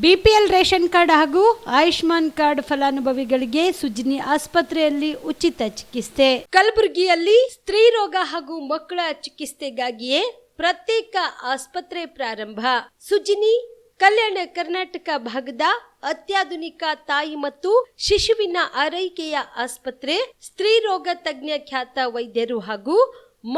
BPL ration card ಹಾಗೂ Ayushman card ಫಲಾನುಭವಿಗಳಿಗೆ ಸುಜ್ನಿ ಆಸ್ಪತ್ರೆಯಲ್ಲಿ ಉಚಿತ ಚಿಕಿತ್ಸೆ. ಕಲಬುರಗಿಯಲ್ಲಿ ಸ್ತ್ರೀ ರೋಗ ಹಾಗೂ ಮಕ್ಕಳ ಚಿಕಿತ್ಸೆಗಾಗಿಯೇ ಪ್ರತ್ಯೇಕ ಆಸ್ಪತ್ರೆ ಪ್ರಾರಂಭ. ಸುಜ್ನಿ ಕಲ್ಯಾಣ ಕರ್ನಾಟಕ ಭಾಗದ ಅತ್ಯಾಧುನಿಕ ತಾಯಿ ಮತ್ತು ಶಿಶುವಿನ ಆರೈಕೆಯ ಆಸ್ಪತ್ರೆ. ಸ್ತ್ರೀ ರೋಗ ತಜ್ಞ ಖ್ಯಾತ ವೈದ್ಯರು ಹಾಗೂ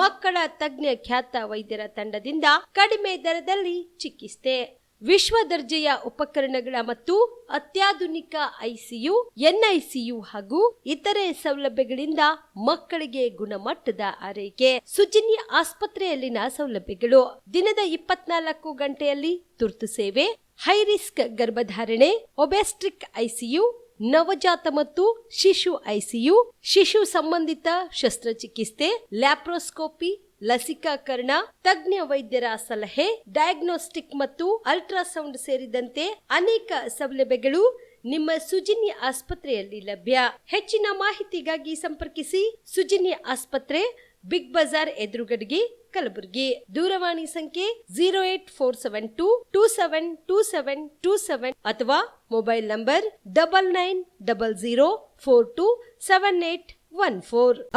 ಮಕ್ಕಳ ತಜ್ಞ ಖ್ಯಾತ ವೈದ್ಯರ ತಂಡದಿಂದ ಕಡಿಮೆ ದರದಲ್ಲಿ ಚಿಕಿತ್ಸೆ, ವಿಶ್ವ ದರ್ಜೆಯ ಉಪಕರಣಗಳ ಮತ್ತು ಅತ್ಯಾಧುನಿಕ ಐಸಿಯು, ಎನ್ಐಸಿಯು ಹಾಗೂ ಇತರೆ ಸೌಲಭ್ಯಗಳಿಂದ ಮಕ್ಕಳಿಗೆ ಗುಣಮಟ್ಟದ ಆರೈಕೆ. ಸುಜ್ನಿ ಆಸ್ಪತ್ರೆಯಲ್ಲಿನ ಸೌಲಭ್ಯಗಳು: ದಿನದ 24 ಗಂಟೆಯಲ್ಲಿ ತುರ್ತು ಸೇವೆ, ಹೈ ರಿಸ್ಕ್ ಗರ್ಭಧಾರಣೆ, ಒಬೆಸ್ಟ್ರಿಕ್ ಐಸಿಯು, ನವಜಾತ ಮತ್ತು ಶಿಶು ಐಸಿಯು, ಶಿಶು ಸಂಬಂಧಿತ ಶಸ್ತ್ರಚಿಕಿತ್ಸೆ, ಲ್ಯಾಪ್ರೋಸ್ಕೋಪಿ, ಲಸಿಕಾಕರಣ, ತಜ್ಞ ವೈದ್ಯರ ಸಲಹೆ, ಡಯಾಗ್ನೋಸ್ಟಿಕ್ ಮತ್ತು ಅಲ್ಟ್ರಾಸೌಂಡ್ ಸೇರಿದಂತೆ ಅನೇಕ ಸೌಲಭ್ಯಗಳು ನಿಮ್ಮ ಸುಜ್ನಿ ಆಸ್ಪತ್ರೆಯಲ್ಲಿ ಲಭ್ಯ. ಹೆಚ್ಚಿನ ಮಾಹಿತಿಗಾಗಿ ಸಂಪರ್ಕಿಸಿ ಸುಜ್ನಿ ಆಸ್ಪತ್ರೆ, ಬಿಗ್ ಬಜಾರ್ ಎದುರುಗಡೆಗೆ, ಕಲಬುರಗಿ. ದೂರವಾಣಿ ಸಂಖ್ಯೆ 08472 272727 ಅಥವಾ mobile number 9900427814.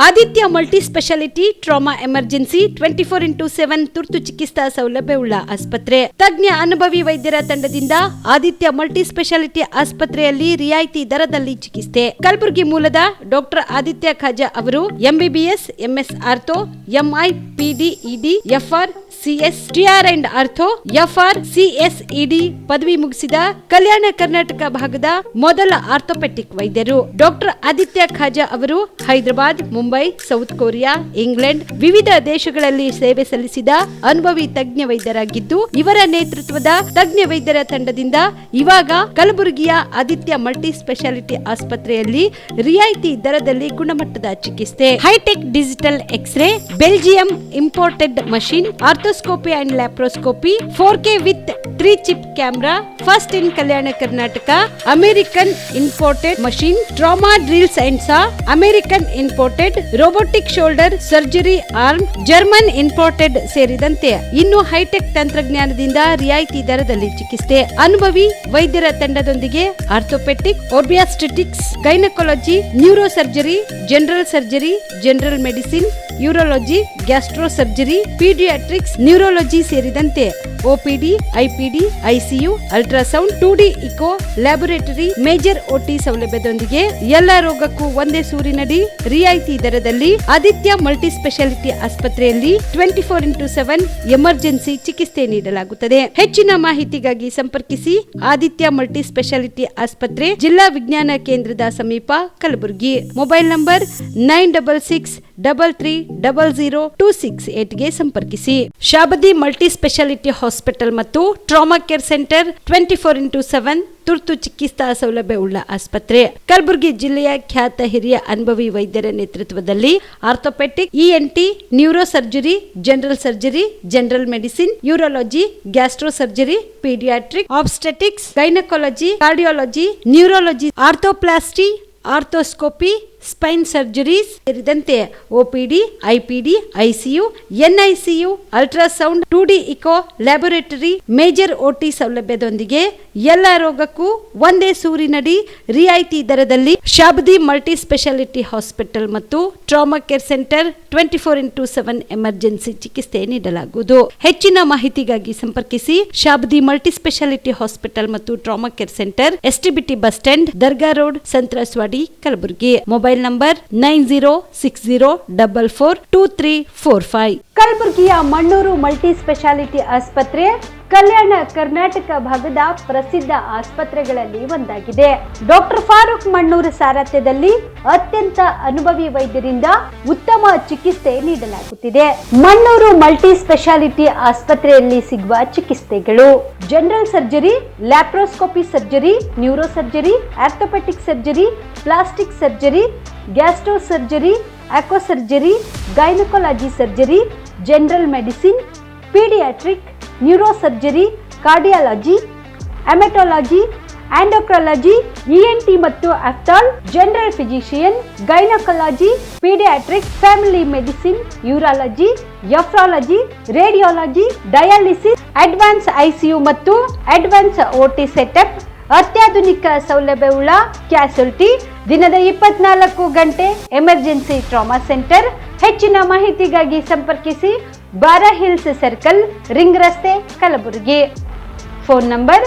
Aditya multi speciality trauma emergency 24x7 ತುರ್ತು ಚಿಕಿತ್ಸಾ ಸೌಲಭ್ಯವುಳ್ಳ ಆಸ್ಪತ್ರೆ. ತಜ್ಞ ಅನುಭವಿ ವೈದ್ಯರ ತಂಡದಿಂದ ಆದಿತ್ಯ ಮಲ್ಟಿ ಸ್ಪೆಷಾಲಿಟಿ ಆಸ್ಪತ್ರೆಯಲ್ಲಿ ರಿಯಾಯಿತಿ ದರದಲ್ಲಿ ಚಿಕಿತ್ಸೆ. ಕಲಬುರಗಿ ಮೂಲದ ಡಾಕ್ಟರ್ ಆದಿತ್ಯ ಖಾಜಾ ಅವರು MBBS, MS ortho, MI, PD, ED, FR, CS, TR and ortho, FR, CSED ಪದವಿ ಮುಗಿಸಿದ ಕಲ್ಯಾಣ ಕರ್ನಾಟಕ ಭಾಗದ ಮೊದಲ ಆರ್ಥೋಪೆಟಿಕ್ ವೈದ್ಯರು. ಡಾಕ್ಟರ್ ಆದಿತ್ಯ ಖಾಜಾ ಅವರು Hyderabad, Mumbai, south Korea, England ವಿವಿಧ ದೇಶಗಳಲ್ಲಿ ಸೇವೆ ಸಲ್ಲಿಸಿದ ಅನುಭವಿ ತಜ್ಞ ವೈದ್ಯರಾಗಿದ್ದು, ಇವರ ನೇತೃತ್ವದ ತಜ್ಞ ವೈದ್ಯರ ತಂಡದಿಂದ ಇವಾಗ ಕಲಬುರಗಿಯ ಆದಿತ್ಯ ಮಲ್ಟಿ ಸ್ಪೆಷಾಲಿಟಿ ಆಸ್ಪತ್ರೆಯಲ್ಲಿ ರಿಯಾಯಿತಿ ದರದಲ್ಲಿ ಗುಣಮಟ್ಟದ ಚಿಕಿತ್ಸೆ, high tech digital x ray, Belgium imported machine, arthroscopy and laparoscopy, 4K with 3 chip camera, first in Kalyana Karnataka, American imported machine, trauma drills and saw, American imported robotic shoulder surgery arm, German imported ಸೇರಿದಂತೆ ಇನ್ನು high tech ತಂತ್ರಜ್ಞಾನದಿಂದ ರಿಯಾಯಿತಿ ದರದಲ್ಲಿ ಚಿಕಿತ್ಸೆ. ಅನುಭವಿ ವೈದ್ಯರ ತಂಡದೊಂದಿಗೆ orthopaedic, obstetrics, gynaecology, neuro surgery, general surgery, general medicine, urology, gastro surgery, paediatrics, neurology ಸೇರಿದಂತೆ OPD, IPD, ICU, ultrasound, 2D echo, laboratory, major OT ಸೌಲಭ್ಯದೊಂದಿಗೆ ಎಲ್ಲ ರೋಗಕ್ಕೂ ಒಂದೇ ಸೂರಿನಡಿ ರಿಯಾಯಿತಿ ದರದಲ್ಲಿ ಆದಿತ್ಯ ಮಲ್ಟಿ ಸ್ಪೆಷಾಲಿಟಿ ಆಸ್ಪತ್ರೆಯಲ್ಲಿ 24x7 ಎಮರ್ಜೆನ್ಸಿ ಚಿಕಿತ್ಸೆ ನೀಡಲಾಗುತ್ತದೆ. ಹೆಚ್ಚಿನ ಮಾಹಿತಿಗಾಗಿ ಸಂಪರ್ಕಿಸಿ ಆದಿತ್ಯ ಮಲ್ಟಿ ಸ್ಪೆಷಾಲಿಟಿ ಆಸ್ಪತ್ರೆ, ಜಿಲ್ಲಾ ವಿಜ್ಞಾನ ಕೇಂದ್ರದ ಸಮೀಪ, ಕಲಬುರಗಿ. ಮೊಬೈಲ್ ನಂಬರ್ 9663300268 ಗೆ ಸಂಪರ್ಕಿಸಿ. ಶಾಬದಿ ಮಲ್ಟಿ ಸ್ಪೆಷಾಲಿಟಿ ಹಾಸ್ಪಿಟಲ್ ಮತ್ತು ಟ್ರಾಮಾ ಕೇರ್ ಸೆಂಟರ್ 24x7 ತುರ್ತು ಚಿಕಿತ್ಸಾ ಸೌಲಭ್ಯವುಳ್ಳ ಆಸ್ಪತ್ರೆ. ಕಲಬುರಗಿ ಜಿಲ್ಲೆಯ ಖ್ಯಾತ ಹಿರಿಯ ಅನುಭವಿ ವೈದ್ಯರ ನೇತೃತ್ವದಲ್ಲಿ orthopaedic, ENT, neuro surgery, general surgery, general medicine, urology, gastro surgery, paediatric, obstetrics, gynaecology, cardiology, neurology, arthroplasty, arthroscopy, spine surgeries ಸೇರಿದಂತೆ OPD, IPD, ICU, NICU, ultrasound, 2D echo, laboratory, major OT ಸೌಲಭ್ಯದೊಂದಿಗೆ ಎಲ್ಲ ರೋಗಕ್ಕೂ ಒಂದೇ ಸೂರಿನಡಿ ರಿಯಾಯಿತಿ ದರದಲ್ಲಿ ಶಾಬದಿ ಮಲ್ಟಿ ಸ್ಪೆಷಾಲಿಟಿ ಹಾಸ್ಪಿಟಲ್ ಮತ್ತು trauma care centre 24x7 emergency ಚಿಕಿತ್ಸೆ ನೀಡಲಾಗುವುದು. ಹೆಚ್ಚಿನ ಮಾಹಿತಿಗಾಗಿ ಸಂಪರ್ಕಿಸಿ ಶಾಬದಿ ಮಲ್ಟಿ ಸ್ಪೆಷಾಲಿಟಿ ಹಾಸ್ಪಿಟಲ್ ಮತ್ತು trauma care centre, STBT bus stand, Dargah road, ಸಂತ್ರಸ್ವಾಡಿ, Kalaburagi. Mobile number 9060442345. ಕಲಬುರಗಿಯ ಮಣ್ಣೂರು ಮಲ್ಟಿ ಸ್ಪೆಷಾಲಿಟಿ ಆಸ್ಪತ್ರೆ ಕಲ್ಯಾಣ ಕರ್ನಾಟಕ ಭಾಗದ ಪ್ರಸಿದ್ಧ ಆಸ್ಪತ್ರೆಗಳಲ್ಲಿ ಒಂದಾಗಿದೆ. ಡಾಕ್ಟರ್ ಫಾರೂಕ್ ಮಣ್ಣೂರು ಸಾರಥ್ಯದಲ್ಲಿ ಅತ್ಯಂತ ಅನುಭವಿ ವೈದ್ಯರಿಂದ ಉತ್ತಮ ಚಿಕಿತ್ಸೆ ನೀಡಲಾಗುತ್ತಿದೆ. ಮಣ್ಣೂರು ಮಲ್ಟಿ ಸ್ಪೆಷಾಲಿಟಿ ಆಸ್ಪತ್ರೆಯಲ್ಲಿ ಸಿಗುವ ಚಿಕಿತ್ಸೆಗಳು: general surgery, laparoscopy surgery, neuro surgery, orthopaedic surgery, plastic surgery, gastro surgery, aqua surgery, gynaecology surgery, general medicine, paediatric, neuro surgery, cardiology, haematology, endocrinology, ENT ಮತ್ತು ophthal, general physician, gynaecology, paediatrics, family medicine, urology, nephrology, radiology, dialysis, advance ICU ಮತ್ತು advance OT setup, ಅತ್ಯಾಧುನಿಕ ಸೌಲಭ್ಯವುಳ್ಳ ಕ್ಯಾಸುಲಿಟಿ, ದಿನದ 24 ಗಂಟೆ emergency trauma centre. ಹೆಚ್ಚಿನ ಮಾಹಿತಿಗಾಗಿ ಸಂಪರ್ಕಿಸಿ ಬಾರಾ hills circle, ring ರಸ್ತೆ, Kalaburagi. Phone number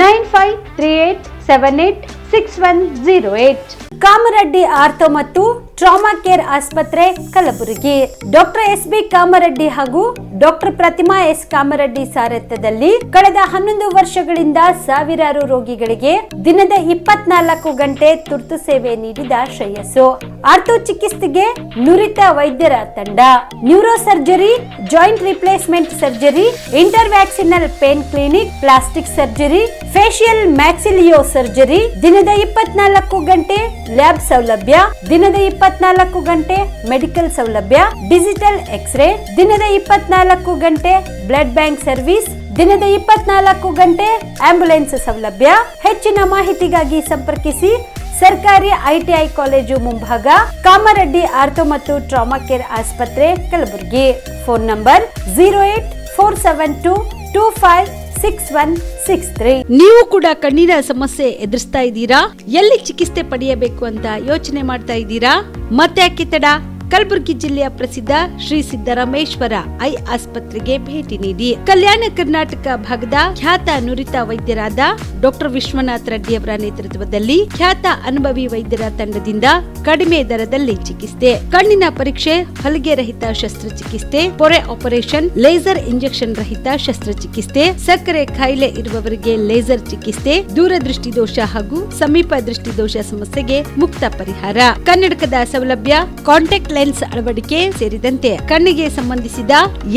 9538786108. Kamareddy ortho ಮತ್ತು ಟ್ರಾಮಾ ಕೇರ್ ಆಸ್ಪತ್ರೆ, ಕಲಬುರಗಿ. ಡಾಕ್ಟರ್ SB ಕಾಮರೆಡ್ಡಿ ಹಾಗೂ ಡಾಕ್ಟರ್ ಪ್ರತಿಮಾ S ಕಾಮರೆಡ್ಡಿ ಸಾರಥ್ಯದಲ್ಲಿ ಕಳೆದ 11 ವರ್ಷಗಳಿಂದ ಸಾವಿರಾರು ರೋಗಿಗಳಿಗೆ ದಿನದ 24 ಗಂಟೆ ತುರ್ತು ಸೇವೆ ನೀಡಿದ ಶ್ರೇಯಸ್ಸು. ಆರ್ಥೋ ಚಿಕಿತ್ಸೆಗೆ ನುರಿತ ವೈದ್ಯರ ತಂಡ, neuro surgery, joint replacement surgery, interventional pain clinic, plastic surgery, facial maxillo surgery, ದಿನದ 24 ಗಂಟೆ ಲ್ಯಾಬ್ ಸೌಲಭ್ಯ, ದಿನದ 24 ಗಂಟೆ ಮೆಡಿಕಲ್ ಸೌಲಭ್ಯ, ಡಿಜಿಟಲ್ ಎಕ್ಸ್ರೇ, ದಿನದ 24 ಗಂಟೆ ಬ್ಲಡ್ ಬ್ಯಾಂಕ್ ಸರ್ವಿಸ್, ದಿನದ 24 ಗಂಟೆ ಆಂಬ್ಯುಲೆನ್ಸ್ ಸೌಲಭ್ಯ. ಹೆಚ್ಚಿನ ಮಾಹಿತಿಗಾಗಿ ಸಂಪರ್ಕಿಸಿ ಸರ್ಕಾರಿ ITI ಕಾಲೇಜು ಮುಂಭಾಗ, ಕಾಮರೆಡ್ಡಿ ಆರ್ಥೋ ಮತ್ತು ಟ್ರಾಮಾ ಕೇರ್ ಆಸ್ಪತ್ರೆ, ಕಲಬುರಗಿ. Phone number 08472256163. ನೀವು ಕೂಡ ಕಣ್ಣಿನ ಸಮಸ್ಯೆ ಎದುರಿಸ್ತಾ ಇದ್ದೀರಾ? ಎಲ್ಲಿ ಚಿಕಿತ್ಸೆ ಪಡೆಯಬೇಕು ಅಂತ ಯೋಚನೆ ಮಾಡ್ತಾ ಇದ್ದೀರಾ? ಮತ್ತೆ ಯಾಕೆ ತಡ? ಕಲಬುರಗಿ ಜಿಲ್ಲೆಯ ಪ್ರಸಿದ್ಧ ಶ್ರೀ ಸಿದ್ದರಾಮೇಶ್ವರ ಐ ಆಸ್ಪತ್ರೆಗೆ ಭೇಟಿ ನೀಡಿ ಕಲ್ಯಾಣ ಕರ್ನಾಟಕ ಭಾಗದ ಖ್ಯಾತ ನುರಿತ ವೈದ್ಯರಾದ ಡಾಕ್ಟರ್ ವಿಶ್ವನಾಥ್ ರೆಡ್ಡಿ ಅವರ ನೇತೃತ್ವದಲ್ಲಿ ಖ್ಯಾತ ಅನುಭವಿ ವೈದ್ಯರ ತಂಡದಿಂದ ಕಡಿಮೆ ದರದಲ್ಲಿ ಚಿಕಿತ್ಸೆ, ಕಣ್ಣಿನ ಪರೀಕ್ಷೆ, ಹೊಲಿಗೆ ರಹಿತ ಶಸ್ತ್ರಚಿಕಿತ್ಸೆ, ಪೊರೆ ಆಪರೇಷನ್, ಲೇಸರ್ ಇಂಜೆಕ್ಷನ್ ರಹಿತ ಶಸ್ತ್ರಚಿಕಿತ್ಸೆ, ಸಕ್ಕರೆ ಕಾಯಿಲೆ ಇರುವವರಿಗೆ ಲೇಸರ್ ಚಿಕಿತ್ಸೆ, ದೂರದೃಷ್ಟಿ ದೋಷ ಹಾಗೂ ಸಮೀಪ ದೃಷ್ಟಿ ದೋಷ ಸಮಸ್ಯೆಗೆ ಮುಕ್ತ ಪರಿಹಾರ, ಕನ್ನಡಕದ ಸೌಲಭ್ಯ, ಕಾಂಟ್ಯಾಕ್ಟ್ ಲೆನ್ಸ್ ಅಳವಡಿಕೆ ಸೇರಿದಂತೆ ಕಣ್ಣಿಗೆ ಸಂಬಂಧಿಸಿದ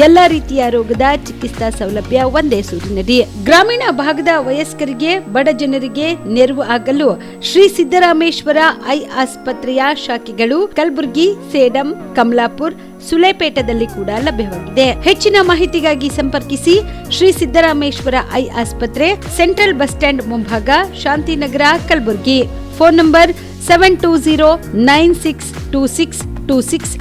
ಎಲ್ಲಾ ರೀತಿಯ ರೋಗದ ಚಿಕಿತ್ಸಾ ಸೌಲಭ್ಯ ಒಂದೇ ಸೂರಿನಡಿ. ಗ್ರಾಮೀಣ ಭಾಗದ ವಯಸ್ಕರಿಗೆ, ಬಡ ಜನರಿಗೆ ನೆರವು ಆಗಲು ಶ್ರೀ ಸಿದ್ದರಾಮೇಶ್ವರ ಐ ಆಸ್ಪತ್ರೆಯ ಶಾಖೆಗಳು ಕಲಬುರಗಿ, ಸೇಡಂ, ಕಮಲಾಪುರ್, ಸುಲೇಪೇಟದಲ್ಲಿ ಕೂಡ ಲಭ್ಯವಾಗಿದೆ. ಹೆಚ್ಚಿನ ಮಾಹಿತಿಗಾಗಿ ಸಂಪರ್ಕಿಸಿ ಶ್ರೀ ಸಿದ್ದರಾಮೇಶ್ವರ ಐ ಆಸ್ಪತ್ರೆ, ಸೆಂಟ್ರಲ್ ಬಸ್ ಸ್ಟ್ಯಾಂಡ್ ಮುಂಭಾಗ, ಶಾಂತಿನಗರ, ಕಲಬುರಗಿ. ಫೋನ್ ನಂಬರ್ 720962626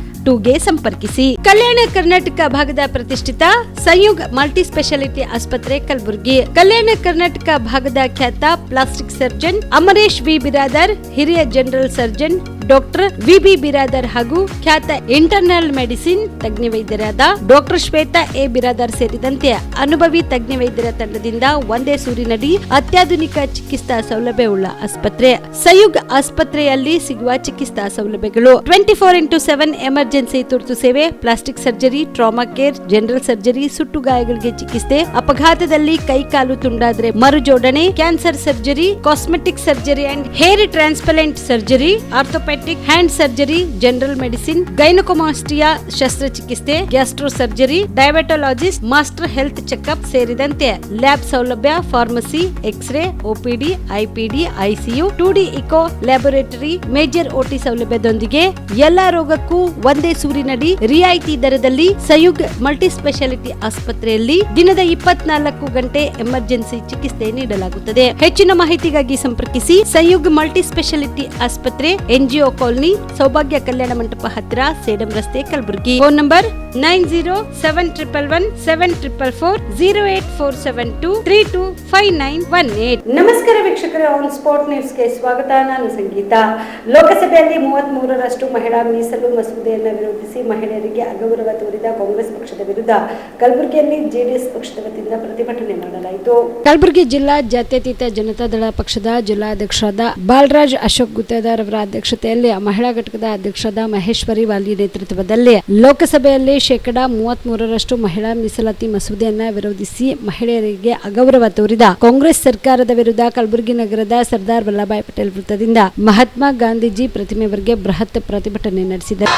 ಗೆ ಸಂಪರ್ಕಿಸಿ. ಕಲ್ಯಾಣ ಕರ್ನಾಟಕ ಭಾಗದ ಪ್ರತಿಷ್ಠಿತ ಸಂಯುಗ್ ಮಲ್ಟಿ ಸ್ಪೆಷಾಲಿಟಿ ಆಸ್ಪತ್ರೆ, ಕಲಬುರಗಿ. ಕಲ್ಯಾಣ ಕರ್ನಾಟಕ ಭಾಗದ ಖ್ಯಾತ plastic surgeon Amaresh V Biradar, ಹಿರಿಯ general surgeon doctor VB Biradar ಹಾಗೂ ಖ್ಯಾತ ಇಂಟರ್ನಲ್ ಮೆಡಿಸಿನ್ ತಜ್ಞ ವೈದ್ಯರಾದ ಡಾಕ್ಟರ್ ಶ್ವೇತಾ A ಬಿರಾದರ್ ಸೇರಿದಂತೆ ಅನುಭವಿ ತಜ್ಞ ವೈದ್ಯರ ತಂಡದಿಂದ ಒಂದೇ ಸೂರಿನಡಿ ಅತ್ಯಾಧುನಿಕ ಚಿಕಿತ್ಸಾ ಸೌಲಭ್ಯವುಳ್ಳ ಆಸ್ಪತ್ರೆ. ಸಂಯುಗ್ ಆಸ್ಪತ್ರೆಯಲ್ಲಿ ಸಿಗುವ ಚಿಕಿತ್ಸಾ ಸೌಲಭ್ಯಗಳು: 24x7 ಎಮರ್ಜೆನ್ಸಿ ತುರ್ತು ಸೇವೆ, plastic surgery, trauma care, general surgery, ಸುಟ್ಟು ಗಾಯಗಳಿಗೆ ಚಿಕಿತ್ಸೆ, ಅಪಘಾತದಲ್ಲಿ ಕೈ ಕಾಲು ತುಂಡಾದ್ರೆ ಮರುಜೋಡಣೆ, cancer surgery, cosmetic surgery and hair transplant surgery, orthopaedic hand surgery, general medicine, gynaecomastia ಶಸ್ತ್ರಚಿಕಿತ್ಸೆ, gastro surgery, diabetologist, master health checkup ಸೇರಿದಂತೆ ಲ್ಯಾಬ್ ಸೌಲಭ್ಯ, pharmacy, X ray, OPD, IPD, ICU, 2D echo laboratory, major OT ಸೌಲಭ್ಯದೊಂದಿಗೆ ಎಲ್ಲಾ ರೋಗಕ್ಕೂ ಒಂದೇ ಸೂರಿನಡಿ ರಿಯಾಯಿತಿ ದರದಲ್ಲಿ ಸಂಯುಗ್ multi speciality ಆಸ್ಪತ್ರೆಯಲ್ಲಿ ದಿನದ 24 ಗಂಟೆ ಎಮರ್ಜೆನ್ಸಿ ಚಿಕಿತ್ಸೆ ನೀಡಲಾಗುತ್ತದೆ. ಹೆಚ್ಚಿನ ಮಾಹಿತಿಗಾಗಿ ಸಂಪರ್ಕಿಸಿ ಸಂಯುಗ್ ಮಲ್ಟಿ ಸ್ಪೆಷಾಲಿಟಿ ಆಸ್ಪತ್ರೆ, NGO ಕಾಲೋನಿ, ಸೌಭಾಗ್ಯ ಕಲ್ಯಾಣ ಮಂಟಪ ಹತ್ತಿರ, ಸೇಡಂ ರಸ್ತೆ, ಕಲಬುರಗಿ. Phone number 9071117444 08472325918. ನಮಸ್ಕಾರ ವೀಕ್ಷಕರೇ, ಆನ್ ಸ್ಪಾಟ್ ನ್ಯೂಸ್ಗೆ ಸ್ವಾಗತ. ನಾನು ಸಂಗೀತ. ಲೋಕಸಭೆಯಲ್ಲಿ 33ರಷ್ಟು ಮಹಿಳಾ ಮೀಸಲು ಮಸೂದೆಯನ್ನು ವಿರೋಧಿಸಿ ಮಹಿಳೆಯರಿಗೆ ಅಗೌರವ ತೋರಿದ ಕಾಂಗ್ರೆಸ್ ಪಕ್ಷದ ವಿರುದ್ಧ ಕಲಬುರಗಿಯಲ್ಲಿ JDS ಪಕ್ಷದ ವತಿಯಿಂದ ಪ್ರತಿಭಟನೆ ಮಾಡಲಾಯಿತು. ಕಲಬುರಗಿ ಜಿಲ್ಲಾ ಜಾತ್ಯತೀತ ಜನತಾದಳ ಪಕ್ಷದ ಜಿಲ್ಲಾಧ್ಯಕ್ಷರಾದ ಬಾಲರಾಜ್ ಅಶೋಕ್ ಗುತ್ತೇದಾರ್ ಅವರ ಅಧ್ಯಕ್ಷತೆಯಲ್ಲಿ ಮಹಿಳಾ ಘಟಕದ ಅಧ್ಯಕ್ಷರಾದ ಮಹೇಶ್ವರಿ ವಾಲಿ ನೇತೃತ್ವದಲ್ಲಿ ಲೋಕಸಭೆಯಲ್ಲಿ 33ರಷ್ಟು ಮಹಿಳಾ ಮೀಸಲಾತಿ ಮಸೂದೆಯನ್ನ ವಿರೋಧಿಸಿ ಮಹಿಳೆಯರಿಗೆ ಅಗೌರವ ತೋರಿದ ಕಾಂಗ್ರೆಸ್ ಸರ್ಕಾರದ ವಿರುದ್ಧ ಕಲಬುರಗಿ ನಗರದ ಸರ್ದಾರ್ ವಲ್ಲಭಾಯ್ ಪಟೇಲ್ ವೃತ್ತದಿಂದ ಮಹಾತ್ಮ ಗಾಂಧೀಜಿ ಪ್ರತಿಮೆವರೆಗೆ ಬೃಹತ್ ಪ್ರತಿಭಟನೆ ನಡೆಸಿದರು.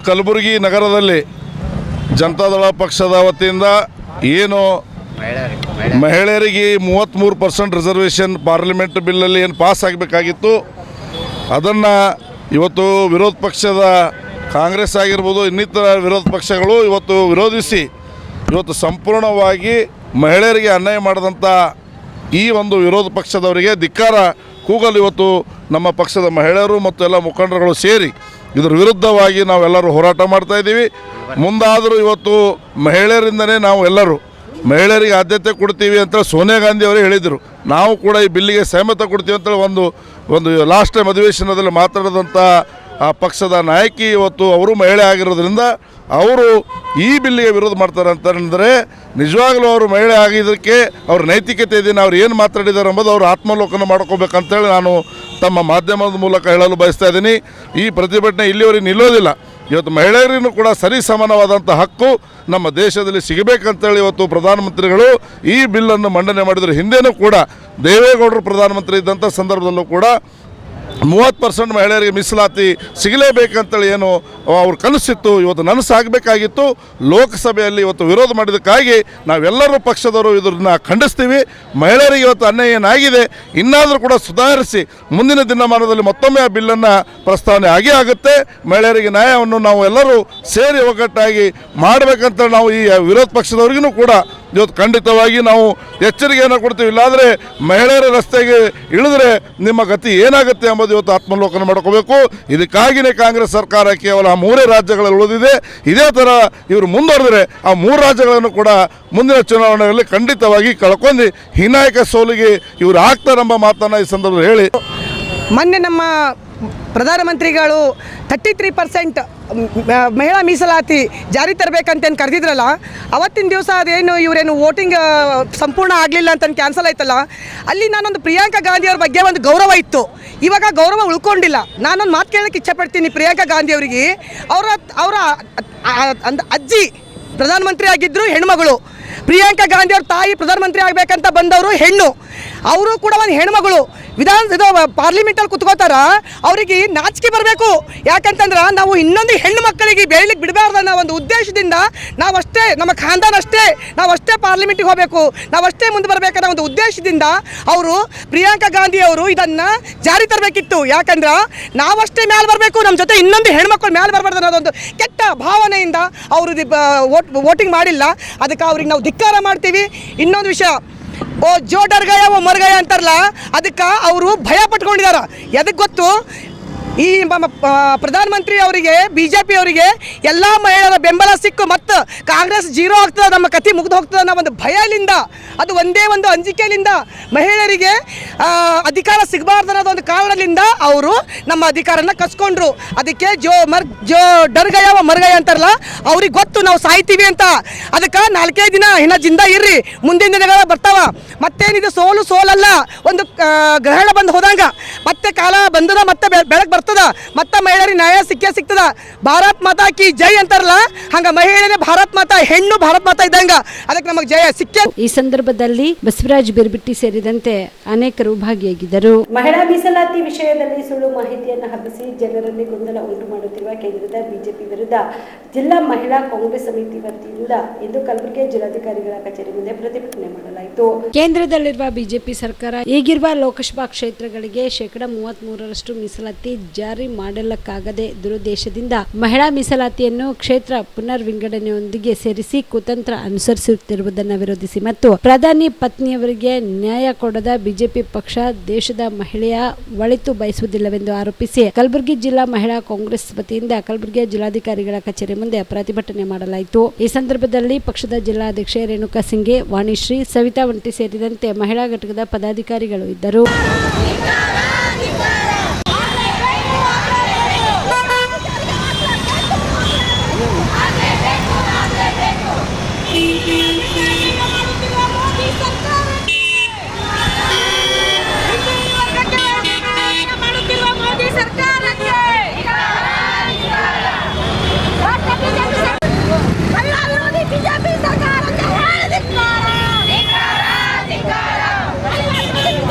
ಕಲಬುರಗಿ ನಗರದಲ್ಲಿ ಜನತಾದಳ ಪಕ್ಷದ ವತಿಯಿಂದ ಏನು ಮಹಿಳೆಯರಿಗೆ 33% ರಿಸರ್ವೇಷನ್ ಪಾರ್ಲಿಮೆಂಟ್ ಬಿಲ್ಲಲ್ಲಿ ಏನು ಪಾಸ್ ಆಗಬೇಕಾಗಿತ್ತು ಅದನ್ನು ಇವತ್ತು ವಿರೋಧ ಪಕ್ಷದ ಕಾಂಗ್ರೆಸ್ ಆಗಿರ್ಬೋದು ಇನ್ನಿತರ ವಿರೋಧ ಪಕ್ಷಗಳು ಇವತ್ತು ವಿರೋಧಿಸಿ ಇವತ್ತು ಸಂಪೂರ್ಣವಾಗಿ ಮಹಿಳೆಯರಿಗೆ ಅನ್ಯಾಯ ಮಾಡಿದಂಥ ಈ ಒಂದು ವಿರೋಧ ಪಕ್ಷದವರಿಗೆ ಧಿಕ್ಕಾರ ಕೂಗಲು ಇವತ್ತು ನಮ್ಮ ಪಕ್ಷದ ಮಹಿಳೆಯರು ಮತ್ತು ಎಲ್ಲ ಮುಖಂಡರುಗಳು ಸೇರಿ ಇದರ ವಿರುದ್ಧವಾಗಿ ನಾವೆಲ್ಲರೂ ಹೋರಾಟ ಮಾಡ್ತಾಯಿದ್ದೀವಿ. ಮುಂದಾದರೂ ಇವತ್ತು ಮಹಿಳೆಯರಿಂದನೇ ನಾವು ಎಲ್ಲರೂ ಮಹಿಳೆಯರಿಗೆ ಆದ್ಯತೆ ಕೊಡ್ತೀವಿ ಅಂತೇಳಿ ಸೋನಿಯಾ ಗಾಂಧಿ ಅವರೇ ಹೇಳಿದರು. ನಾವು ಕೂಡ ಈ ಬಿಲ್ಲಿಗೆ ಸಹಮತ ಕೊಡ್ತೀವಿ ಅಂತೇಳಿ ಒಂದು ಲಾಸ್ಟ್ ಟೈಮ್ ಅಧಿವೇಶನದಲ್ಲಿ ಮಾತಾಡಿದಂಥ ಆ ಪಕ್ಷದ ನಾಯಕಿ ಇವತ್ತು ಅವರು ಮಹಿಳೆ ಆಗಿರೋದ್ರಿಂದ ಅವರು ಈ ಬಿಲ್ಲಿಗೆ ವಿರೋಧ ಮಾಡ್ತಾರೆ ಅಂತಂದರೆ ನಿಜವಾಗಲೂ ಅವರು ಮಹಿಳೆ ಆಗಿದ್ದಕ್ಕೆ ಅವ್ರ ನೈತಿಕತೆ ಇದೀನಿ ಅವ್ರು ಏನು ಮಾತಾಡಿದ್ದಾರೆ ಎಂಬುದು ಅವರು ಆತ್ಮಲೋಕನ ಮಾಡ್ಕೋಬೇಕಂತೇಳಿ ನಾನು ತಮ್ಮ ಮಾಧ್ಯಮದ ಮೂಲಕ ಹೇಳಲು ಬಯಸ್ತಾ ಇದ್ದೀನಿ. ಈ ಪ್ರತಿಭಟನೆ ಇಲ್ಲಿವರೆಗೆ ನಿಲ್ಲೋದಿಲ್ಲ. ಇವತ್ತು ಮಹಿಳೆಯರಿಗೂ ಕೂಡ ಸರಿ ಸಮಾನವಾದಂಥ ಹಕ್ಕು ನಮ್ಮ ದೇಶದಲ್ಲಿ ಸಿಗಬೇಕಂತೇಳಿ ಇವತ್ತು ಪ್ರಧಾನಮಂತ್ರಿಗಳು ಈ ಬಿಲ್ಲನ್ನು ಮಂಡನೆ ಮಾಡಿದರು. ಹಿಂದೆನೂ ಕೂಡ ದೇವೇಗೌಡರು ಪ್ರಧಾನಮಂತ್ರಿ ಇದ್ದಂಥ ಸಂದರ್ಭದಲ್ಲೂ ಕೂಡ 30% ಮಹಿಳೆಯರಿಗೆ ಮೀಸಲಾತಿ ಸಿಗಲೇಬೇಕಂತೇಳಿ ಏನು ಅವ್ರ ಕನಸಿತ್ತು, ಇವತ್ತು ನನಸಾಗಬೇಕಾಗಿತ್ತು. ಲೋಕಸಭೆಯಲ್ಲಿ ಇವತ್ತು ವಿರೋಧ ಮಾಡಿದ್ದಕ್ಕಾಗಿ ನಾವೆಲ್ಲರೂ ಪಕ್ಷದವರು ಇದನ್ನು ಖಂಡಿಸ್ತೀವಿ. ಮಹಿಳೆಯರಿಗೆ ಇವತ್ತು ಅನ್ಯಾಯ ಏನಾಗಿದೆ ಇನ್ನಾದರೂ ಕೂಡ ಸುಧಾರಿಸಿ ಮುಂದಿನ ದಿನಮಾನದಲ್ಲಿ ಮತ್ತೊಮ್ಮೆ ಆ ಬಿಲ್ಲನ್ನು ಪ್ರಸ್ತಾವನೆ ಆಗೇ ಆಗುತ್ತೆ. ಮಹಿಳೆಯರಿಗೆ ನ್ಯಾಯವನ್ನು ನಾವು ಎಲ್ಲರೂ ಸೇರಿ ಒಗ್ಗಟ್ಟಾಗಿ ಮಾಡಬೇಕಂತ ನಾವು ಈ ವಿರೋಧ ಪಕ್ಷದವ್ರಿಗೂ ಕೂಡ ಇವತ್ತು ಖಂಡಿತವಾಗಿ ನಾವು ಎಚ್ಚರಿಕೆಯನ್ನು ಕೊಡ್ತೀವಿ. ಇಲ್ಲಾದರೆ ಮಹಿಳೆಯರ ರಸ್ತೆಗೆ ಇಳಿದ್ರೆ ನಿಮ್ಮ ಗತಿ ಏನಾಗುತ್ತೆ ಎಂಬುದು ಇವತ್ತು ಆತ್ಮಲೋಕನ ಮಾಡ್ಕೋಬೇಕು. ಇದಕ್ಕಾಗಿಯೇ ಕಾಂಗ್ರೆಸ್ ಸರ್ಕಾರ ಕೇವಲ 3 ರಾಜ್ಯಗಳಲ್ಲಿ ಉಳಿದಿದೆ. ಇದೇ ಥರ ಇವರು ಮುಂದುವರೆದರೆ ಆ 3 ರಾಜ್ಯಗಳನ್ನು ಕೂಡ ಮುಂದಿನ ಚುನಾವಣೆಯಲ್ಲಿ ಖಂಡಿತವಾಗಿ ಕಳ್ಕೊಂಡು ಹೀನಾಯಕ ಸೋಲಿಗೆ ಇವರು ಆಗ್ತಾರೆಂಬ ಮಾತನ್ನು ಈ ಸಂದರ್ಭದಲ್ಲಿ ಹೇಳಿ, ಮೊನ್ನೆ ನಮ್ಮ ಪ್ರಧಾನಮಂತ್ರಿಗಳು 33% ಮಹಿಳಾ ಮೀಸಲಾತಿ ಜಾರಿ ತರಬೇಕಂತೇನು ಕರೆದಿದ್ರಲ್ಲ, ಅವತ್ತಿನ ದಿವಸ ಅದೇನು ಇವರೇನು ವೋಟಿಂಗ್ ಸಂಪೂರ್ಣ ಆಗಲಿಲ್ಲ ಅಂತ ಕ್ಯಾನ್ಸಲ್ ಆಯ್ತಲ್ಲ, ಅಲ್ಲಿ ನಾನೊಂದು ಪ್ರಿಯಾಂಕಾ ಗಾಂಧಿಯವ್ರ ಬಗ್ಗೆ ಒಂದು ಗೌರವ ಇತ್ತು. ಇವಾಗ ಗೌರವ ಉಳ್ಕೊಂಡಿಲ್ಲ. ನಾನೊಂದು ಮಾತು ಕೇಳೋಕ್ಕೆ ಇಚ್ಛಪಡ್ತೀನಿ. ಪ್ರಿಯಾಂಕಾ ಗಾಂಧಿಯವರಿಗೆ ಅವರ ಅಜ್ಜಿ ಪ್ರಧಾನಮಂತ್ರಿ ಆಗಿದ್ದರು, ಹೆಣ್ಮಗಳು. ಪ್ರಿಯಾಂಕಾ ಗಾಂಧಿಯವ್ರ ತಾಯಿ ಪ್ರಧಾನಮಂತ್ರಿ ಆಗಬೇಕಂತ ಬಂದವರು ಹೆಣ್ಣು. ಅವರು ಕೂಡ ಒಂದು ಹೆಣ್ಮಗಳು ಇದು ಪಾರ್ಲಿಮೆಂಟಲ್ಲಿ ಕುತ್ಕೋತಾರ. ಅವರಿಗೆ ನಾಚಿಕೆ ಬರಬೇಕು. ಯಾಕಂತಂದ್ರೆ ನಾವು ಇನ್ನೊಂದು ಹೆಣ್ಣು ಮಕ್ಕಳಿಗೆ ಬೆಳಲಿಕ್ಕೆ ಬಿಡಬಾರ್ದು ಅನ್ನೋ ಒಂದು ಉದ್ದೇಶದಿಂದ ನಾವಷ್ಟೇ, ನಮ್ಮ ಖಾನ್ದಾನ್ ಅಷ್ಟೇ, ನಾವಷ್ಟೇ ಪಾರ್ಲಿಮೆಂಟಿಗೆ ಹೋಗಬೇಕು, ನಾವಷ್ಟೇ ಮುಂದೆ ಬರಬೇಕನ್ನೋ ಒಂದು ಉದ್ದೇಶದಿಂದ ಅವರು ಪ್ರಿಯಾಂಕಾ ಗಾಂಧಿ ಅವರು ಇದನ್ನು ಜಾರಿ ತರಬೇಕಿತ್ತು. ಯಾಕಂದ್ರೆ ನಾವಷ್ಟೇ ಮ್ಯಾಲೆ ಬರಬೇಕು, ನಮ್ಮ ಜೊತೆ ಇನ್ನೊಂದು ಹೆಣ್ಮಕ್ಳು ಮ್ಯಾಲೆ ಬರಬಾರ್ದು ಅನ್ನೋದೊಂದು ಕೆಟ್ಟ ಭಾವನೆಯಿಂದ ಅವರು ವೋಟಿಂಗ್ ಮಾಡಿಲ್ಲ. ಅದಕ್ಕೆ ಅವ್ರಿಗೆ ನಾವು ಧಿಕ್ಕಾರ ಮಾಡ್ತೀವಿ. ಇನ್ನೊಂದು ವಿಷಯ, ಜೋ ಡರ್ಗಯ ಓ ಮರ್ಗಯ ಅಂತಾರಲ್ಲ, ಅದಕ್ಕೆ ಅವರು ಭಯ ಪಟ್ಕೊಂಡಿದ್ದಾರೆ. ಎದಕ್ಕೆ ಗೊತ್ತು? ಈ ಪ್ರಧಾನಮಂತ್ರಿ ಅವರಿಗೆ, BJP ಅವರಿಗೆ ಎಲ್ಲ ಮಹಿಳೆಯರ ಬೆಂಬಲ ಸಿಕ್ಕು ಮತ್ತು ಕಾಂಗ್ರೆಸ್ 0 ಆಗ್ತದೆ, ನಮ್ಮ ಕತೆ ಮುಗಿದು ಹೋಗ್ತದೆ ಅನ್ನೋ ಒಂದು ಭಯದಿಂದ, ಅದು ಒಂದೇ ಒಂದು ಅಂಜಿಕೆಯಿಂದ ಮಹಿಳೆಯರಿಗೆ ಅಧಿಕಾರ ಸಿಗಬಾರ್ದು ಅನ್ನೋದು ಒಂದು ಕಾರಣದಿಂದ ಅವರು ನಮ್ಮ ಅಧಿಕಾರನ ಕಸ್ಕೊಂಡ್ರು. ಅದಕ್ಕೆ ಜೋ ಡರ್ಗಯ ಮರ್ಗಯ ಅಂತಾರಲ್ಲ, ಅವ್ರಿಗೆ ಗೊತ್ತು ನಾವು ಸಾಯ್ತೀವಿ ಅಂತ. ಅದಕ್ಕೆ 4 ದಿನ ಇನ್ನ ಜಿಂದ ಇರ್ರಿ, ಮುಂದಿನ ದಿನಗಳ ಬರ್ತಾವ. ಮತ್ತೇನಿದೆ, ಸೋಲಲ್ಲ, ಒಂದು ಗ್ರಹಣ ಬಂದು ಹೋದಂಗ ಮತ್ತೆ ಕಾಲ ಬಂದದ, ಮತ್ತೆ ಬೆಳಕು ಬರ್ತದ, ಮತ್ತೆ ಮಹಿಳೆಯರಿಗೆ ನ್ಯಾಯ ಸಿಗ್ತದ. ಭಾರತ್ ಮಾತಾ ಕಿ ಜೈ ಅಂತಾರಲ್ಲ, ಹಂಗ ಮಹಿಳೆಯರೇ ಭಾರತ್ ಮಾತಾ, ಹೆಣ್ಣು ಭಾರತ್ ಮಾತಾ ಇದ್ದಂಗ, ಅದಕ್ಕೆ ನಮಗೆ ಜಯ ಸಿಕ್ಕ. ಈ ಸಂದರ್ಭದಲ್ಲಿ ಬಸವರಾಜ್ ಬಿರ್ಬಿಟ್ಟಿ ಸೇರಿದಂತೆ ಅನೇಕರು ಭಾಗಿಯಾಗಿದ್ದರು. ಮಹಿಳಾ ಮೀಸಲಾತಿ ವಿಷಯದಲ್ಲಿ ಸುಳ್ಳು ಮಾಹಿತಿಯನ್ನು ಹಬ್ಬಿಸಿ ಜನರಲ್ಲಿ ಗೊಂದಲ ಉಂಟು ಮಾಡುತ್ತಿರುವ ಕೇಂದ್ರದ ಬಿಜೆಪಿ ವಿರುದ್ಧ ಜಿಲ್ಲಾ ಮಹಿಳಾ ಕಾಂಗ್ರೆಸ್ ಸಮಿತಿ ವತಿಯಿಂದ ಇಂದು ಕಲಬುರಗಿ ಜಿಲ್ಲಾಧಿಕಾರಿಗಳ ಕಚೇರಿ ಮುಂದೆ ಪ್ರತಿಭಟನೆ ಮಾಡಲಾಯಿತು. ಕೇಂದ್ರದಲ್ಲಿರುವ ಬಿಜೆಪಿ ಸರ್ಕಾರ ಈಗಿರುವ ಲೋಕಸಭಾ ಕ್ಷೇತ್ರಗಳಿಗೆ 33% ಮೀಸಲಾತಿ ಜಾರಿ ಮಾಡಲಿಕ್ಕಾಗದೆ ದುರುದ್ದೇಶದಿಂದ ಮಹಿಳಾ ಮೀಸಲಾತಿಯನ್ನು ಕ್ಷೇತ್ರ ಪುನರ್ ವಿಂಗಡಣೆಯೊಂದಿಗೆ ಸೇರಿಸಿ ಕುತಂತ್ರ ಅನುಸರಿಸುತ್ತಿರುವುದನ್ನು ವಿರೋಧಿಸಿ ಮತ್ತು ಪ್ರಧಾನಿ ಪತ್ನಿಯವರಿಗೆ ನ್ಯಾಯ ಕೊಡದ ಬಿಜೆಪಿ ಪಕ್ಷ ದೇಶದ ಮಹಿಳೆಯ ಒಳಿತು ಬಯಸುವುದಿಲ್ಲವೆಂದು ಆರೋಪಿಸಿ ಕಲಬುರಗಿ ಜಿಲ್ಲಾ ಮಹಿಳಾ ಕಾಂಗ್ರೆಸ್ ವತಿಯಿಂದ ಕಲಬುರಗಿ ಜಿಲ್ಲಾಧಿಕಾರಿಗಳ ಕಚೇರಿ ಮುಂದೆ ಪ್ರತಿಭಟನೆ ಮಾಡಲಾಯಿತು. ಈ ಸಂದರ್ಭದಲ್ಲಿ ಪಕ್ಷದ ಜಿಲ್ಲಾಧ್ಯಕ್ಷೆ ರೇಣುಕಾ ಸಿಂಗೆ, ವಾಣಿಶ್ರೀ, ಸವಿತಾ ವಂಟಿ ಸೇರಿದಂತೆ ಮಹಿಳಾ ಘಟಕದ ಪದಾಧಿಕಾರಿಗಳು ಇದ್ದರು.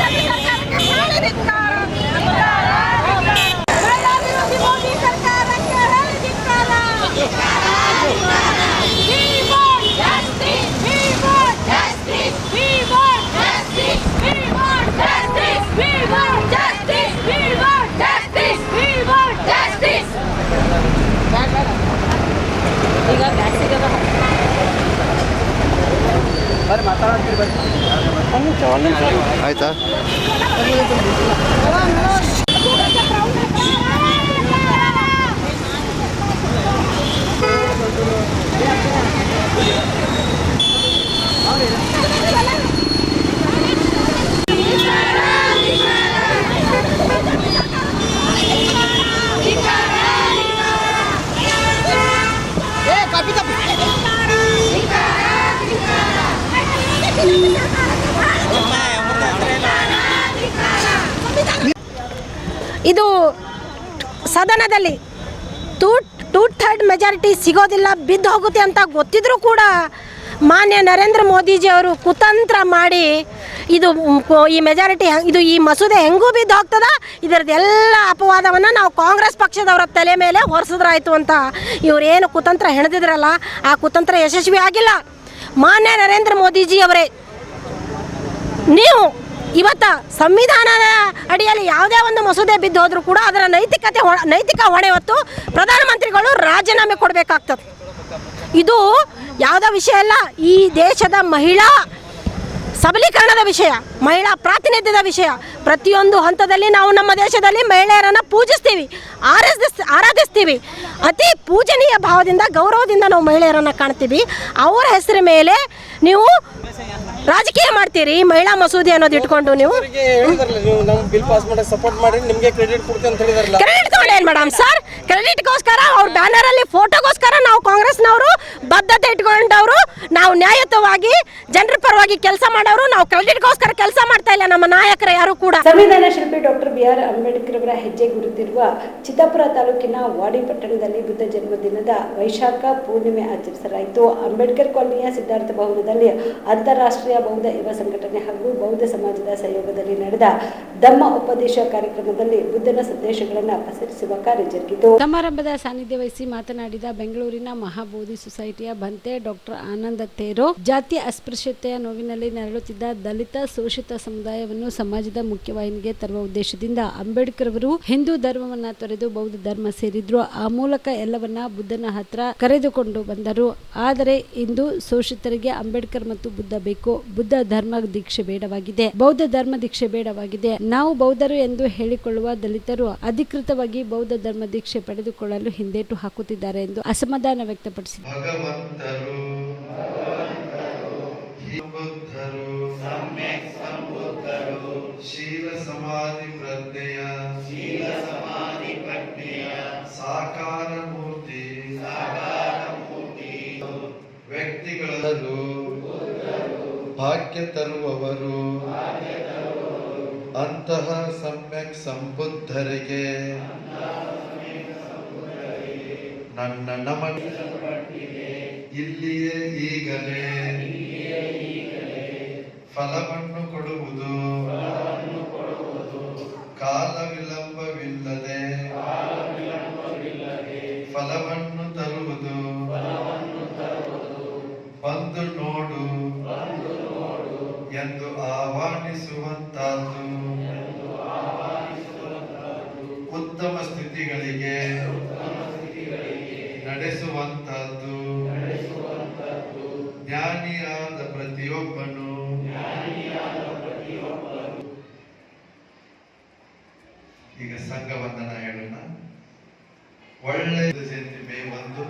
ಆಯ್ತಾ? ಇದು ಸದನದಲ್ಲಿ ಟೂ ಥರ್ಡ್ ಮೆಜಾರಿಟಿ ಸಿಗೋದಿಲ್ಲ, ಬಿದ್ದು ಹೋಗುತ್ತೆ ಅಂತ ಗೊತ್ತಿದ್ರೂ ಕೂಡ ಮಾನ್ಯ ನರೇಂದ್ರ ಮೋದಿಜಿಯವರು ಕುತಂತ್ರ ಮಾಡಿ ಇದು ಈ ಮೆಜಾರಿಟಿ ಈ ಮಸೂದೆ ಹೆಂಗೂ ಬಿದ್ದು ಹೋಗ್ತದ, ಇದರದ್ದೆಲ್ಲ ಅಪವಾದವನ್ನು ನಾವು ಕಾಂಗ್ರೆಸ್ ಪಕ್ಷದವರ ತಲೆ ಮೇಲೆ ಹೊರಿಸಿದ್ರಾಯ್ತು ಅಂತ ಇವರೇನು ಕುತಂತ್ರ ಹೆಣೆದಿದ್ರಲ್ಲ, ಆ ಕುತಂತ್ರ ಯಶಸ್ವಿ ಆಗಿಲ್ಲ. ಮಾನ್ಯ ನರೇಂದ್ರ ಮೋದಿಜಿಯವರೇ, ನೀವು ಇವತ್ತು ಸಂವಿಧಾನದ ಅಡಿಯಲ್ಲಿ ಯಾವುದೇ ಒಂದು ಮಸೂದೆ ಬಿದ್ದು ಹೋದರೂ ಕೂಡ ಅದರ ನೈತಿಕ ಹೊಣೆ ಹೊತ್ತು ಪ್ರಧಾನಮಂತ್ರಿಗಳು ರಾಜೀನಾಮೆ ಕೊಡಬೇಕಾಗ್ತದೆ. ಇದು ಯಾವುದೋ ವಿಷಯ ಅಲ್ಲ, ಈ ದೇಶದ ಮಹಿಳಾ ಸಬಲೀಕರಣದ ವಿಷಯ, ಮಹಿಳಾ ಪ್ರಾತಿನಿಧ್ಯದ ವಿಷಯ. ಪ್ರತಿಯೊಂದು ಹಂತದಲ್ಲಿ ನಾವು ನಮ್ಮ ದೇಶದಲ್ಲಿ ಮಹಿಳೆಯರನ್ನು ಪೂಜಿಸ್ತೀವಿ, ಆರಾಧಿಸ್ತೀವಿ. ಅತಿ ಪೂಜನೀಯ ಭಾವದಿಂದ, ಗೌರವದಿಂದ ನಾವು ಮಹಿಳೆಯರನ್ನು ಕಾಣ್ತೀವಿ. ಅವರ ಹೆಸರ ಮೇಲೆ ನೀವು ರಾಜಕೀಯ ಮಾಡ್ತೀರಿ, ಮಹಿಳಾ ಮಸೂದೆ ಅನ್ನೋದು ಇಟ್ಕೊಂಡು ನೀವು ಕ್ರೆಡಿಟ್ ತಗೊಂಡು ಏನು ಮೇಡಮ್ ಸರ್? ಕ್ರೆಡಿಟ್ಗೋಸ್ಕರ ಅವ್ರ ಬ್ಯಾನರಲ್ಲಿ ಫೋಟೋಗೋಸ್ಕರ ನಾವು ಕಾಂಗ್ರೆಸ್ನವರು ಬದ್ಧತೆ ಇಟ್ಕೊಂಡವರು, ನಾವು ನ್ಯಾಯಯುತವಾಗಿ ಜನರ ಪರವಾಗಿ ಕೆಲಸ ಮಾಡೋರು, ನಾವು ಕ್ರೆಡಿಟ್ಗೋಸ್ಕರ ಕೆಲಸ ಮಾಡ್ತಾ ಇಲ್ಲ ನಮ್ಮ ನಾಯಕರು ಯಾರು ಕೂಡ. ಸಂವಿಧಾನ ಶಿಲ್ಪಿ ಡಾಕ್ಟರ್ ಬಿ.ಆರ್. ಅಂಬೇಡ್ಕರ್ ಅವರ ಹೆಜ್ಜೆ ಗುರುತಿರುವ ಚಿತ್ತಾಪುರ ತಾಲೂಕಿನ ವಾಡಿ ಪಟ್ಟಣದಲ್ಲಿ ಬುದ್ಧ ಜನ್ಮದಿನದ ವೈಶಾಖ ಪೂರ್ಣಿಮೆ ಆಚರಿಸಲಾಯಿತು. ಅಂಬೇಡ್ಕರ್ ಕಾಲೋನಿಯ ಸಿದ್ಧಾರ್ಥ ಭವನದಲ್ಲಿ ಅಂತಾರಾಷ್ಟ್ರೀಯ ಬೌದ್ಧ ಯುವ ಸಂಘಟನೆ ಹಾಗೂ ಬೌದ್ಧ ಸಮಾಜದ ಸಹಯೋಗದಲ್ಲಿ ನಡೆದ ಧಮ್ಮ ಉಪದೇಶ ಕಾರ್ಯಕ್ರಮದಲ್ಲಿ ಬುದ್ಧನ ಸಂದೇಶಗಳನ್ನು ಪಸರಿಸುವ ಕಾರ್ಯ ಜರುಗಿತು. ಸಮಾರಂಭದ ಸಾನ್ನಿಧ್ಯ ವಹಿಸಿ ಮಾತನಾಡಿದ ಬೆಂಗಳೂರಿನ ಮಹಾಬೋಧಿ ಸೊಸೈಟಿಯ ಬಂತೆ ಡಾಕ್ಟರ್ ಆನಂದ ತೇರೋ, ಜಾತಿ ಅಸ್ಪೃಶ್ಯತೆಯ ನೋವಿನಲ್ಲಿ ನರಳುತ್ತಿದ್ದ ದಲಿತ ಶೋಷಿತ ಸಮುದಾಯವನ್ನು ಸಮಾಜದ ಮುಖ್ಯವಾಹಿನಿಗೆ ತರುವ ಉದ್ದೇಶದಿಂದ ಅಂಬೇಡ್ಕರ್ ಅವರು ಹಿಂದೂ ಧರ್ಮವನ್ನ ತೊರೆದು ಬೌದ್ಧ ಧರ್ಮ ಸೇರಿದ್ರು. ಆ ಮೂಲಕ ಎಲ್ಲವನ್ನ ಬುದ್ಧನ ಹತ್ರ ಕರೆದುಕೊಂಡು ಬಂದರು. ಆದರೆ ಇಂದು ಶೋಷಿತರಿಗೆ ಅಂಬೇಡ್ಕರ್ ಮತ್ತು ಬುದ್ಧ ಬೇಕು. ಬುದ್ಧ ಧರ್ಮ ದೀಕ್ಷೆ ಬೇಡವಾಗಿದೆ, ಬೌದ್ಧ ಧರ್ಮ ದೀಕ್ಷೆ ಬೇಡವಾಗಿದೆ. ನಾವು ಬೌದ್ಧರು ಎಂದು ಹೇಳಿಕೊಳ್ಳುವ ದಲಿತರು ಅಧಿಕೃತವಾಗಿ ಬೌದ್ಧ ಧರ್ಮ ದೀಕ್ಷೆ ಪಡೆದುಕೊಳ್ಳಲು ಹಿಂದೇಟು ಹಾಕುತ್ತಿದ್ದಾರೆ ಎಂದು ಅಸಮಾಧಾನ ವ್ಯಕ್ತಪಡಿಸಿದರು. ಶೀಲ ಸಮಾಧಿ ಪ್ರಜ್ಞೆಯ ಸಾಕಾರ ಮೂರ್ತಿ ವ್ಯಕ್ತಿಗಳು ಭಾಗ್ಯ ತರುವವರು ಅಂತಹ ಸಮ್ಯಕ್ ಸಂಬುದ್ಧರಿಗೆ ನನ್ನ ನಮನ. ಇಲ್ಲಿಯೇ ಈಗಲೇ ಫಲವನ್ನು ಕೊಡುವುದು, ಕಾಲ ವಿಳಂಬವಿಲ್ಲದೆ ಫಲವನ್ನು ತರುವುದು. ಬಂದು ನೋಡು ಎಂದು ಆಹ್ವಾನಿಸುವಂತಹದ್ದು, ಉತ್ತಮ ಸ್ಥಿತಿಗಳಿಗೆ ನಡೆಸುವಂತಹದ್ದು. ಜ್ಞಾನಿಯಾದ ಪ್ರತಿಯೊಬ್ಬನು ಈಗ ಸಂಘ ವಂದನ ಹೇಳೋಣ. ಒಳ್ಳೆಯ ಜಯಂತಿ ಮೇ 1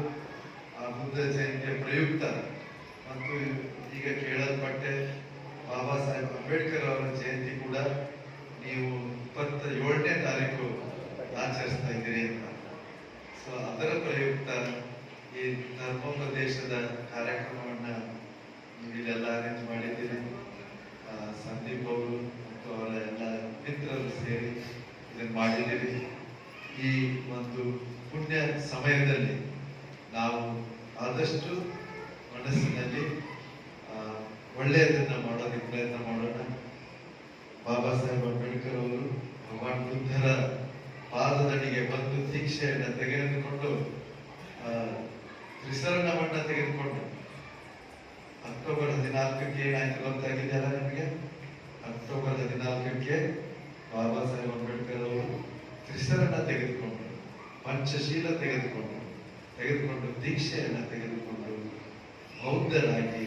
ಆ ಬುದ್ಧ ಜಯಂತಿಯ ಪ್ರಯುಕ್ತ ಮತ್ತು ಈಗ ಕೇಳಲ್ಪಟ್ಟೆ ಬಾಬಾ ಸಾಹೇಬ್ ಅಂಬೇಡ್ಕರ್ ಅವರ ಜಯಂತಿ ಕೂಡ ನೀವು 27ನೇ ತಾರೀಕು ಆಚರಿಸ್ತಾ ಇದ್ದೀರಿ ಅಂತ. ಸೊ ಅದರ ಪ್ರಯುಕ್ತ ಈ ಧರ್ಮೋಪದೇಶದ ಕಾರ್ಯಕ್ರಮವನ್ನ ನೀವೆಲ್ಲ ಅರೇಂಜ್ ಮಾಡಿದ್ದೀರಿ. ಸಂದೀಪ್ ಅವರು ಮತ್ತು ಅವರ ಎಲ್ಲ ಮಿತ್ರರು ಸೇರಿ ಇದನ್ನು ಮಾಡಿದ್ದೀರಿ. ಈ ಒಂದು ಪುಣ್ಯ ಸಮಯದಲ್ಲಿ ನಾವು ಆದಷ್ಟು ಮನಸ್ಸಿನಲ್ಲಿ ಒಳ್ಳೆಯದನ್ನ ಮಾಡೋದಕ್ಕೆ ಪ್ರಯತ್ನ ಮಾಡೋಣ. ಬಾಬಾ ಸಾಹೇಬ್ ಅಂಬೇಡ್ಕರ್ ಅವರು ಭಗವಾನ್ ಬುದ್ಧರ ಪಾದದಡಿಗೆ ಬಂದು ದೀಕ್ಷೆಯನ್ನು ತೆಗೆದುಕೊಂಡು ತ್ರಿಸರಣವನ್ನ ತೆಗೆದುಕೊಂಡು ಅಕ್ಟೋಬರ್ 14ಕ್ಕೆ ಏನಾಯ್ತು ಗೊತ್ತಾಗಿದೆಯಲ್ಲ ನಮಗೆ. ಅಕ್ಟೋಬರ್ 14ಕ್ಕೆ ಬಾಬಾ ಸಾಹೇಬ್ ಅಂಬೇಡ್ಕರ್ ಅವರು ತ್ರಿಸರಣ ತೆಗೆದುಕೊಂಡು, ಪಂಚಶೀಲ ತೆಗೆದುಕೊಂಡು ದೀಕ್ಷೆಯನ್ನು ತೆಗೆದುಕೊಂಡು ಬೌದ್ಧರಾಗಿ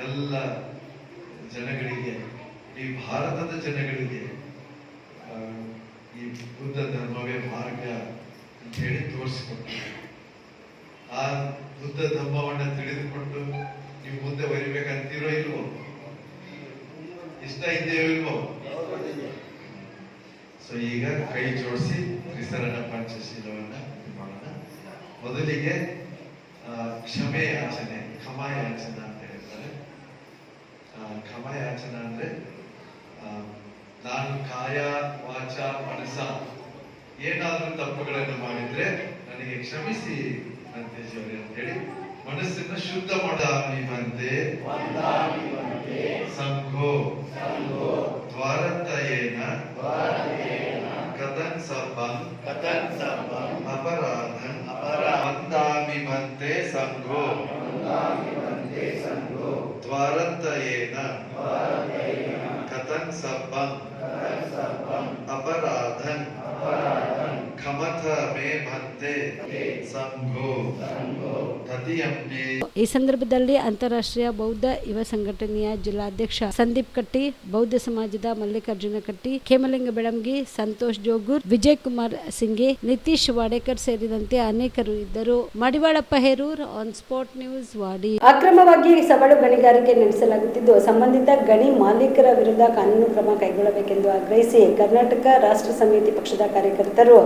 ಎಲ್ಲ ಜನಗಳಿಗೆ ಈ ಭಾರತದ ಜನಗಳಿಗೆ ಈ ಬುದ್ಧ ಧರ್ಮವೇ ಮಾರ್ಗ ಅಂತ ಹೇಳಿ ತೋರಿಸಿಕೊಟ್ಟು, ಆ ಬುದ್ಧ ಧರ್ಮವನ್ನ ತಿಳಿದುಕೊಂಡು ನೀವು ಮುಂದೆ ಬರಿಬೇಕಂತೀರೋ ಇಲ್ವೋ? ಇಷ್ಟ ಇದೆಯೋ ಇಲ್ವೋ? ಸೊ ಈಗ ಕೈ ಜೋಡಿಸಿ ತ್ರಿಸರಣ ಪಂಚಶೀಲವನ್ನ ಮಾಡೋಣ. ಮೊದಲಿಗೆ ಕ್ಷಮೆ ಯಾಚನೆ, ಕ್ಷಮಾಯಾಚನ ಅಂತ ಹೇಳ್ತಾರೆ. ಕ್ಷಮಾಯಾಚನ ಅಂದ್ರೆ ನಾನು ಕಾಯ ವಾಚ ಮನಸ ಏನಾದ್ರೂ ತಪ್ಪುಗಳನ್ನು ಮಾಡಿದ್ರೆ ನನಗೆ ಕ್ಷಮಿಸಿ ನಂತೇಜಿಯವರೇ ಅಂತೇಳಿ ಮನಸ್ಸನ್ನ ಶುದ್ಧ ಮಾಡಾಮಿವಂತೆ ಸಂಘೋ ದ್ವಾರಂತಯೇನ ಕಥನ್ ಸರ್ವಂ ಅಪರಾಧಂ ವಂದಾಮಿವಂತೆ ಸಂಘೋ ದ್ವಾರಂತಯೇನ ಕಥನ್ ಸರ್ವಂ ಅಪರಾಧಂ ಖಮಥ ಮೇ ಭಂತೆ ಸಂಘೋ ತದಿಯಂತೆ. ಈ ಸಂದರ್ಭದಲ್ಲಿ ಅಂತಾರಾಷ್ಟ್ರೀಯ ಬೌದ್ಧ ಯುವ ಸಂಘಟನೆಯ ಜಿಲ್ಲಾಧ್ಯಕ್ಷ ಸಂದೀಪ್ ಕಟ್ಟಿ, ಬೌದ್ಧ ಸಮಾಜದ ಮಲ್ಲಿಕಾರ್ಜುನ ಕಟ್ಟಿ, ಖೇಮಲಿಂಗ ಬೆಳಂಗಿ, ಸಂತೋಷ್ ಜೋಗೂರ್, ವಿಜಯ್ ಕುಮಾರ್ ಸಿಂಗೆ, ನಿತೀಶ್ ವಾಡೇಕರ್ ಸೇರಿದಂತೆ ಅನೇಕರು ಇದ್ದರು. Madivalappa Herur, on spot news, Wadi. ಅಕ್ರಮವಾಗಿ ಸವಳು ಗಣಿಗಾರಿಕೆ ನಡೆಸಲಾಗುತ್ತಿದ್ದು, ಸಂಬಂಧಿತ ಗಣಿ ಮಾಲೀಕರ ವಿರುದ್ಧ ಕಾನೂನು ಕ್ರಮ ಕೈಗೊಳ್ಳಬೇಕೆಂದು ಆಗ್ರಹಿಸಿ ಕರ್ನಾಟಕ ರಾಷ್ಟ್ರ ಸಮಿತಿ ಪಕ್ಷದ ಕಾರ್ಯಕರ್ತರು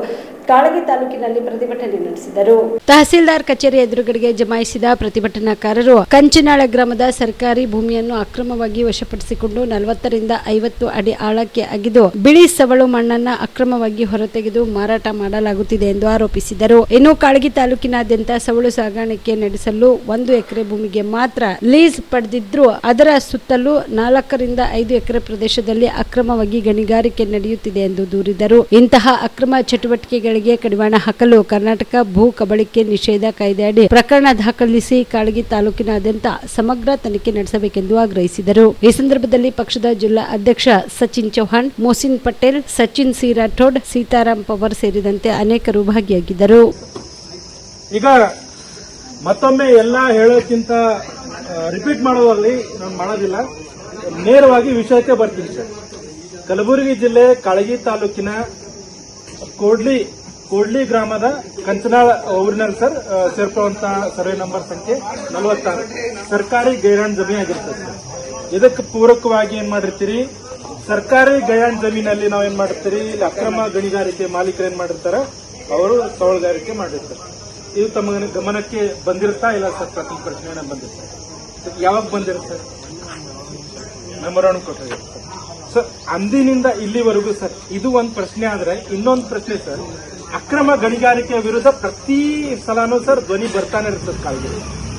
ಕಾಳಗಿ ತಾಲೂಕಿನಲ್ಲಿ ಪ್ರತಿಭಟನೆ ನಡೆಸಿದರು. ತಹಸೀಲ್ದಾರ್ ಕಚೇರಿ ಎದುರುಗಡೆಗೆ ಜಮಾಯಿಸಿದ ಪ್ರತಿಭಟನಾಕಾರರು ಕಂಚಿನಾಳ ಗ್ರಾಮದ ಸರ್ಕಾರಿ ಭೂಮಿಯನ್ನು ಅಕ್ರಮವಾಗಿ ವಶಪಡಿಸಿಕೊಂಡು 40 ರಿಂದ 50 ಅಡಿ ಆಳಕ್ಕೆ ಅಗೆದು ಬಿಳಿ ಸವಳು ಮಣ್ಣನ್ನ ಅಕ್ರಮವಾಗಿ ಹೊರತೆಗೆದು ಮಾರಾಟ ಮಾಡಲಾಗುತ್ತಿದೆ ಎಂದು ಆರೋಪಿಸಿದರು. ಇನ್ನು ಕಾಳಗಿ ತಾಲೂಕಿನಾದ್ಯಂತ ಸವಳು ಸಾಗಾಣಿಕೆ ನಡೆಸಲು 1 ಎಕರೆ ಭೂಮಿಗೆ ಮಾತ್ರ ಲೀಸ್ ಪಡೆದಿದ್ರು, ಅದರ ಸುತ್ತಲೂ 4 ರಿಂದ 5 ಎಕರೆ ಪ್ರದೇಶದಲ್ಲಿ ಅಕ್ರಮವಾಗಿ ಗಣಿಗಾರಿಕೆ ನಡೆಯುತ್ತಿದೆ ಎಂದು ದೂರಿದರು. ಇಂತಹ ಅಕ್ರಮ ಚಟುವಟಿಕೆಗಳಿಗೆ ಕಡಿವಾಣ ಹಾಕಲು ಕರ್ನಾಟಕ ಭೂ ಕಬಳಿಕೆ ನಿಷೇಧ ಕಾಯ್ದೆಯಡಿ ಪ್ರಕರಣ ದಾಖಲಿಸಿ ಕಾಳಗಿ ತಾಲೂಕಿನಾದ್ಯಂತ ಸಮಗ್ರ ತನಿಖೆ ನಡೆಸಬೇಕೆಂದು ಆಗ್ರಹಿಸಿದರು. ಈ ಸಂದರ್ಭದಲ್ಲಿ ಪಕ್ಷದ ಜಿಲ್ಲಾ ಅಧ್ಯಕ್ಷ ಸಚಿನ್ ಚೌಹಾಣ್, ಮೋಸಿನ್ ಪಟೇಲ್, ಸಚಿನ್ ಸಿ ರಾಠೋಡ್, ಸೀತಾರಾಮ್ ಪವರ್ ಸೇರಿದಂತೆ ಅನೇಕರು ಭಾಗಿಯಾಗಿದ್ದರು. ಈಗ ಮತ್ತೊಮ್ಮೆ ಎಲ್ಲ ಹೇಳೋಕ್ಕಿಂತ ರಿಪೀಟ್ ಮಾಡೋದ್ರಲ್ಲಿ ನಾನು ಮಾಡೋದಿಲ್ಲ, ನೇರವಾಗಿ ವಿಷಯಕ್ಕೆ ಬರ್ತೀನಿ ಸರ್. ಕಲಬುರಗಿ ಜಿಲ್ಲೆ ಕಾಳಗಿ ತಾಲೂಕಿನ ಕೋಡ್ಲಿ ಗ್ರಾಮದ ಕಂಚನಾಳ ಊರಿನಲ್ಲಿ ಸರ್ ಸೇರ್ಕೊಳ್ಳುವಂತಹ ಸರ್ವೆ ನಂಬರ್ ಸಂಖ್ಯೆ 46 ಸರ್ಕಾರಿ ಗೈರಾನ್ ಜಮೀನು ಆಗಿರ್ತದೆ ಸರ್. ಇದಕ್ಕೆ ಪೂರಕವಾಗಿ ಏನ್ ಮಾಡಿರ್ತೀರಿ, ಸರ್ಕಾರಿ ಗೈರಾನ್ ಜಮೀನಲ್ಲಿ ನಾವು ಏನ್ ಮಾಡಿರ್ತೀರಿ, ಇಲ್ಲಿ ಅಕ್ರಮ ಗಣಿಗಾರಿಕೆ ಮಾಲೀಕರು ಏನ್ ಮಾಡಿರ್ತಾರೆ, ಅವರು ಸವಳುಗಾರಿಕೆ ಮಾಡಿರ್ತಾರೆ. ಇದು ತಮ್ಮ ಗಮನಕ್ಕೆ ಬಂದಿರುತ್ತಾ ಇಲ್ಲ ಸರ್? ಪ್ರತಿ ಪ್ರಶ್ನೆ ಬಂದಿರ್ತಾರೆ. ಯಾವಾಗ ಬಂದಿರುತ್ತೆ? ಮೆಮೊರಾಂಡಮ್ ಕೊಟ್ಟಿರುತ್ತೆ ಸರ್. ಅಂದಿನಿಂದ ಇಲ್ಲಿವರೆಗೂ ಸರ್ ಇದು ಒಂದು ಪ್ರಶ್ನೆ ಆದ್ರೆ, ಇನ್ನೊಂದು ಪ್ರಶ್ನೆ ಸರ್, ಅಕ್ರಮ ಗಣಿಗಾರಿಕೆಯ ವಿರುದ್ಧ ಪ್ರತಿ ಸಲನೂ ಸರ್ ಧ್ವನಿ ಬರ್ತಾನೆ ಇರ್ತದೆ ಕಾಳಗಿ.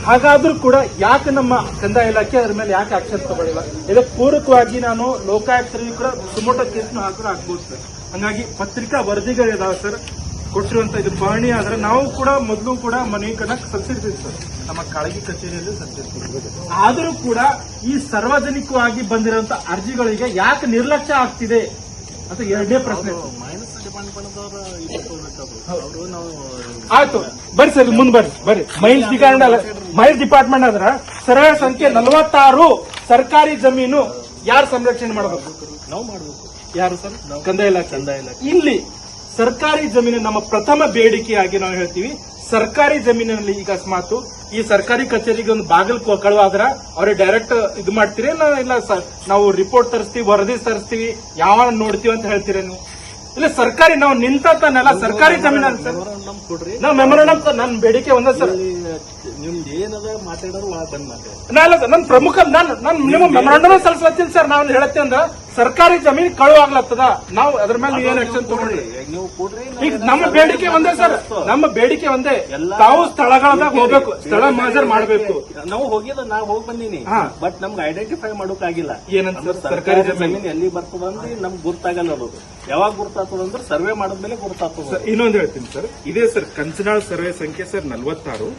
ಹಾಗಾದ್ರೂ ಕೂಡ ಯಾಕೆ ನಮ್ಮ ಕಂದಾಯ ಇಲಾಖೆ ಅದ್ರ ಮೇಲೆ ಯಾಕೆ ಆಕ್ಷನ್ ತಗೊಳ್ಳಿಲ್ಲ? ಇದಕ್ಕೆ ಪೂರಕವಾಗಿ ನಾನು ಲೋಕಾಯುಕ್ತರಿಗೂ ಕೂಡ ಸುಮೋಟೋ ಕೇಸ್ನು ಹಾಕ್ಬೋದು ಸರ್. ಹಂಗಾಗಿ ಪತ್ರಿಕಾ ವರದಿಗಳಿದಾವೆ ಸರ್ ಕೊಟ್ಟಿರುವಂತ ಇದು ಪಹಣಿ ಆದ್ರೆ ನಾವು ಕೂಡ ಮೊದಲು ಕೂಡ ಮನವಿ ಕನ್ನಕ್ಕೆ ಸಲ್ಲಿಸಿರ್ತೀವಿ ಸರ್, ನಮ್ಮ ಕಾಳಗಿ ಕಚೇರಿಯಲ್ಲಿ ಸಲ್ಲಿಸಿರ್ತೀವಿ. ಆದರೂ ಕೂಡ ಈ ಸಾರ್ವಜನಿಕವಾಗಿ ಬಂದಿರುವಂತ ಅರ್ಜಿಗಳಿಗೆ ಯಾಕೆ ನಿರ್ಲಕ್ಷ್ಯ ಆಗ್ತಿದೆ ಅಂತ ಎರಡನೇ ಪ್ರಶ್ನೆ. ಆಯ್ತು ಬರ್ರಿ ಸರ್, ಮುಂದೆ ಬರ್ರಿ. ಮೈನ್ಸ್ ಡಿಪಾರ್ಟ್ಮೆಂಟ್ ಆದ್ರ ಸರ್ವೆ ಸಂಖ್ಯೆ 46 ಸರ್ಕಾರಿ ಜಮೀನು ಯಾರು ಸಂರಕ್ಷಣೆ ಮಾಡಬೇಕು? ನಾವು ಮಾಡಬೇಕು. ಯಾರು ಸರ್? ಕಂದಾಯ ಇಲಾಖೆ. ಇಲ್ಲಿ ಸರ್ಕಾರಿ ಜಮೀನು ನಮ್ಮ ಪ್ರಥಮ ಬೇಡಿಕೆಯಾಗಿ ನಾವು ಹೇಳ್ತೀವಿ, ಸರ್ಕಾರಿ ಜಮೀನಿನಲ್ಲಿ ಈಗ ಅಕಸ್ಮಾತ್ ಈ ಸರ್ಕಾರಿ ಕಚೇರಿಗೆ ಒಂದು ಬಾಗಿಲು ಕಳುವಾದ್ರ ಅವ್ರಿಗೆ ಡೈರೆಕ್ಟ್ ಇದು ಮಾಡ್ತೀರಿ ಇಲ್ಲ ನಾವು ರಿಪೋರ್ಟ್ ತರಿಸ್ತೀವಿ, ವರದಿ ತರಿಸ್ತೀವಿ, ಯಾವ ನೋಡ್ತೀವಿ ಅಂತ ಹೇಳ್ತೀರಿ ನೀವು? ಇಲ್ಲ ಸರ್ಕಾರಿ ನಾವು ನಿಂತನೆಲ್ಲ ಸರ್ಕಾರಿ ಜಮೀನಲ್ಲಿ ಸರ್ ನಾವು ಮೆಮೊರಾಂಡಮ್ ನನ್ನ ಬೇಡಿಕೆ ಒಂದೇ ಸರ್. ನಿಮ್ದು ಏನದ ಮಾತಾಡೋರು ಬಂದ್ ಮಾತಾಡ ನನ್ನ ಪ್ರಮುಖ ನಾನು ನಿಮ್ಮ ಮೆಮೊರಾಂಡಮ್ ಸಲ್ಲಿಸ್ಲತ್ತೀನಿ ಸರ್. ನಾವು ಹೇಳತ್ತೆ ಅಂದ್ರ ಸರ್ಕಾರಿ ಜಮೀನು ಕಳುವಾಗ್ಲತ್ತದ, ನಾವು ಅದ್ರ ಮೇಲೆ ಏನ್ ಆಕ್ಷನ್ ತಗೊಳ್ರಿ. ನೀವು ಕೊಡ್ರಿ. ಈಗ ನಮ್ಮ ಬೇಡಿಕೆ ಒಂದೇ ಸರ್, ನಮ್ಮ ಬೇಡಿಕೆ ಒಂದೇ, ತಾವು ಸ್ಥಳಗಳದಾಗ ಹೋಗ್ಬೇಕು, ಸ್ಥಳ ಮಾಜರ್ ಮಾಡಬೇಕು. ನಾವು ಹೋಗಿಲ್ಲ, ನಾವು ಹೋಗಿ ಬಂದೀನಿ, ಬಟ್ ನಮ್ಗೆ ಐಡೆಂಟಿಫೈ ಮಾಡೋಕ್ಕಾಗಿಲ್ಲ. ಏನಂತ ಸರ್ಕಾರಿ ಜಮೀನು ಎಲ್ಲಿ ಬರ್ತದಂದ್ರೆ ನಮ್ಗೆ ಗುರ್ತಾಗಲ್ಲ. ಅದು ಯಾವಾಗ ಗುರ್ತಾಗ್ತದಂದ್ರೆ ಸರ್ವೆ ಮಾಡಿದ್ಮೇಲೆ ಗುರ್ತಾಗ್ತದ. ಇನ್ನೊಂದು ಹೇಳ್ತೀನಿ ಸರ್, ಇದೇ ಸರ್ ಕಂಚನಾಳ್ ಸರ್ವೆ ಸಂಖ್ಯೆ ಸರ್ 46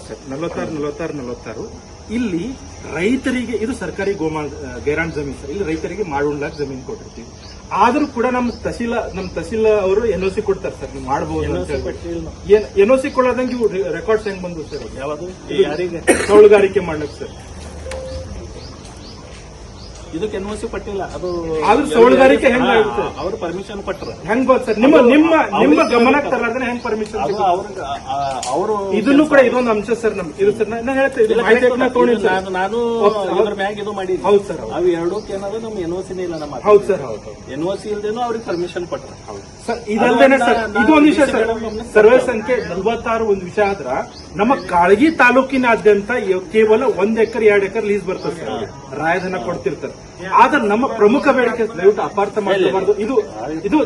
ಸರ್ 46 ಇಲ್ಲಿ ರೈತರಿಗೆ ಇದು ಸರ್ಕಾರಿ ಗೈರಾನ್ ಜಮೀನು ಸರ್. ಇಲ್ಲಿ ರೈತರಿಗೆ ಮಾಡುಂಡ್ಲಾಕ್ ಜಮೀನು ಕೊಟ್ಟಿರ್ತೀವಿ. ಆದ್ರೂ ಕೂಡ ನಮ್ಮ ತಹಸೀಲ್ ಅವರು ಎನ್ಒಸಿ ಕೊಡ್ತಾರೆ ಸರ್, ನೀವು ಮಾಡಬಹುದು. ಎನ್ಒಸಿ ಕೊಡೋದಂಗೆ ಇವು ರೆಕಾರ್ಡ್ಸ್ ಹೆಂಗ್ ಬಂದು ಸರ್? ಯಾವುದು? ಯಾರಿಗೆ? ಸೌಳುಗಾರಿಕೆ ಮಾಡ್ಲಿಕ್ಕೆ ಸರ್. ಇದಕ್ಕೆ NOC ಪಟ್ಟಿಲ್ಲ. ಅದು ಆದ್ರೂ ಸೌಳುಗಾರಿಕೆ ಹೆಂಗಾಗುತ್ತೆ? ಅವ್ರು ಪರ್ಮಿಷನ್ ಕೊಟ್ಟರು. ಹೆಂಗ್ ಗೊತ್ತ ಸರ್? ನಿಮ್ಮ ಗಮನಕ್ಕೆ ತರಲಾರ್ದೇನೆ ಹೆಂಗ್ ಪರ್ಮಿಷನ್? ಅವರು ಇದನ್ನು ಕೂಡ ಇದೊಂದು ಅಂಶ ಸರ್. ನಮ್ಗೆ ಇದು ಸರ್ ನಾನು ಹೇಳ್ತೇನೆ, ನಾನು ಇದ್ರ ಮ್ಯಾಗ ಇದು ಮಾಡಿ. ಹೌದು ಸರ್. ಅವು ಎರಡಕ್ಕೆ ಏನಾದ್ರು ನಮ್ NOCನೇ ಇಲ್ಲ ನಮ್ಮ. ಹೌದು ಸರ್. ಹೌದು. NOC ಇಲ್ದೇನೋ ಅವ್ರಿಗೆ ಪರ್ಮಿಷನ್ ಕೊಟ್ಟರು. ಸರ್ ಇದಲ್ದೇನೆ ಸರ್ ಇದು ಒಂದು ವಿಷಯ ಸರ್. ಸರ್ವೆ ಸಂಖ್ಯೆ 46 ಒಂದು ವಿಷಯ ಆದ್ರ ನಮ್ಮ ಕಾಳಗಿ ತಾಲೂಕಿನಾದ್ಯಂತ ಕೇವಲ 1 ಎಕರೆ 2 ಎಕರೆ ಲೀಸ್ ಬರ್ತದೆ ಸರ್. ರಾಯಧನ ಕೊಡ್ತಿರ್ತಾರೆ. ಆದ್ರೆ ನಮ್ಮ ಪ್ರಮುಖ ಬೇಡಿಕೆ ದಯವಿಟ್ಟು ಅಪಾರ್ಥ ಮಾಡಬಾರ್ದು. ಇದು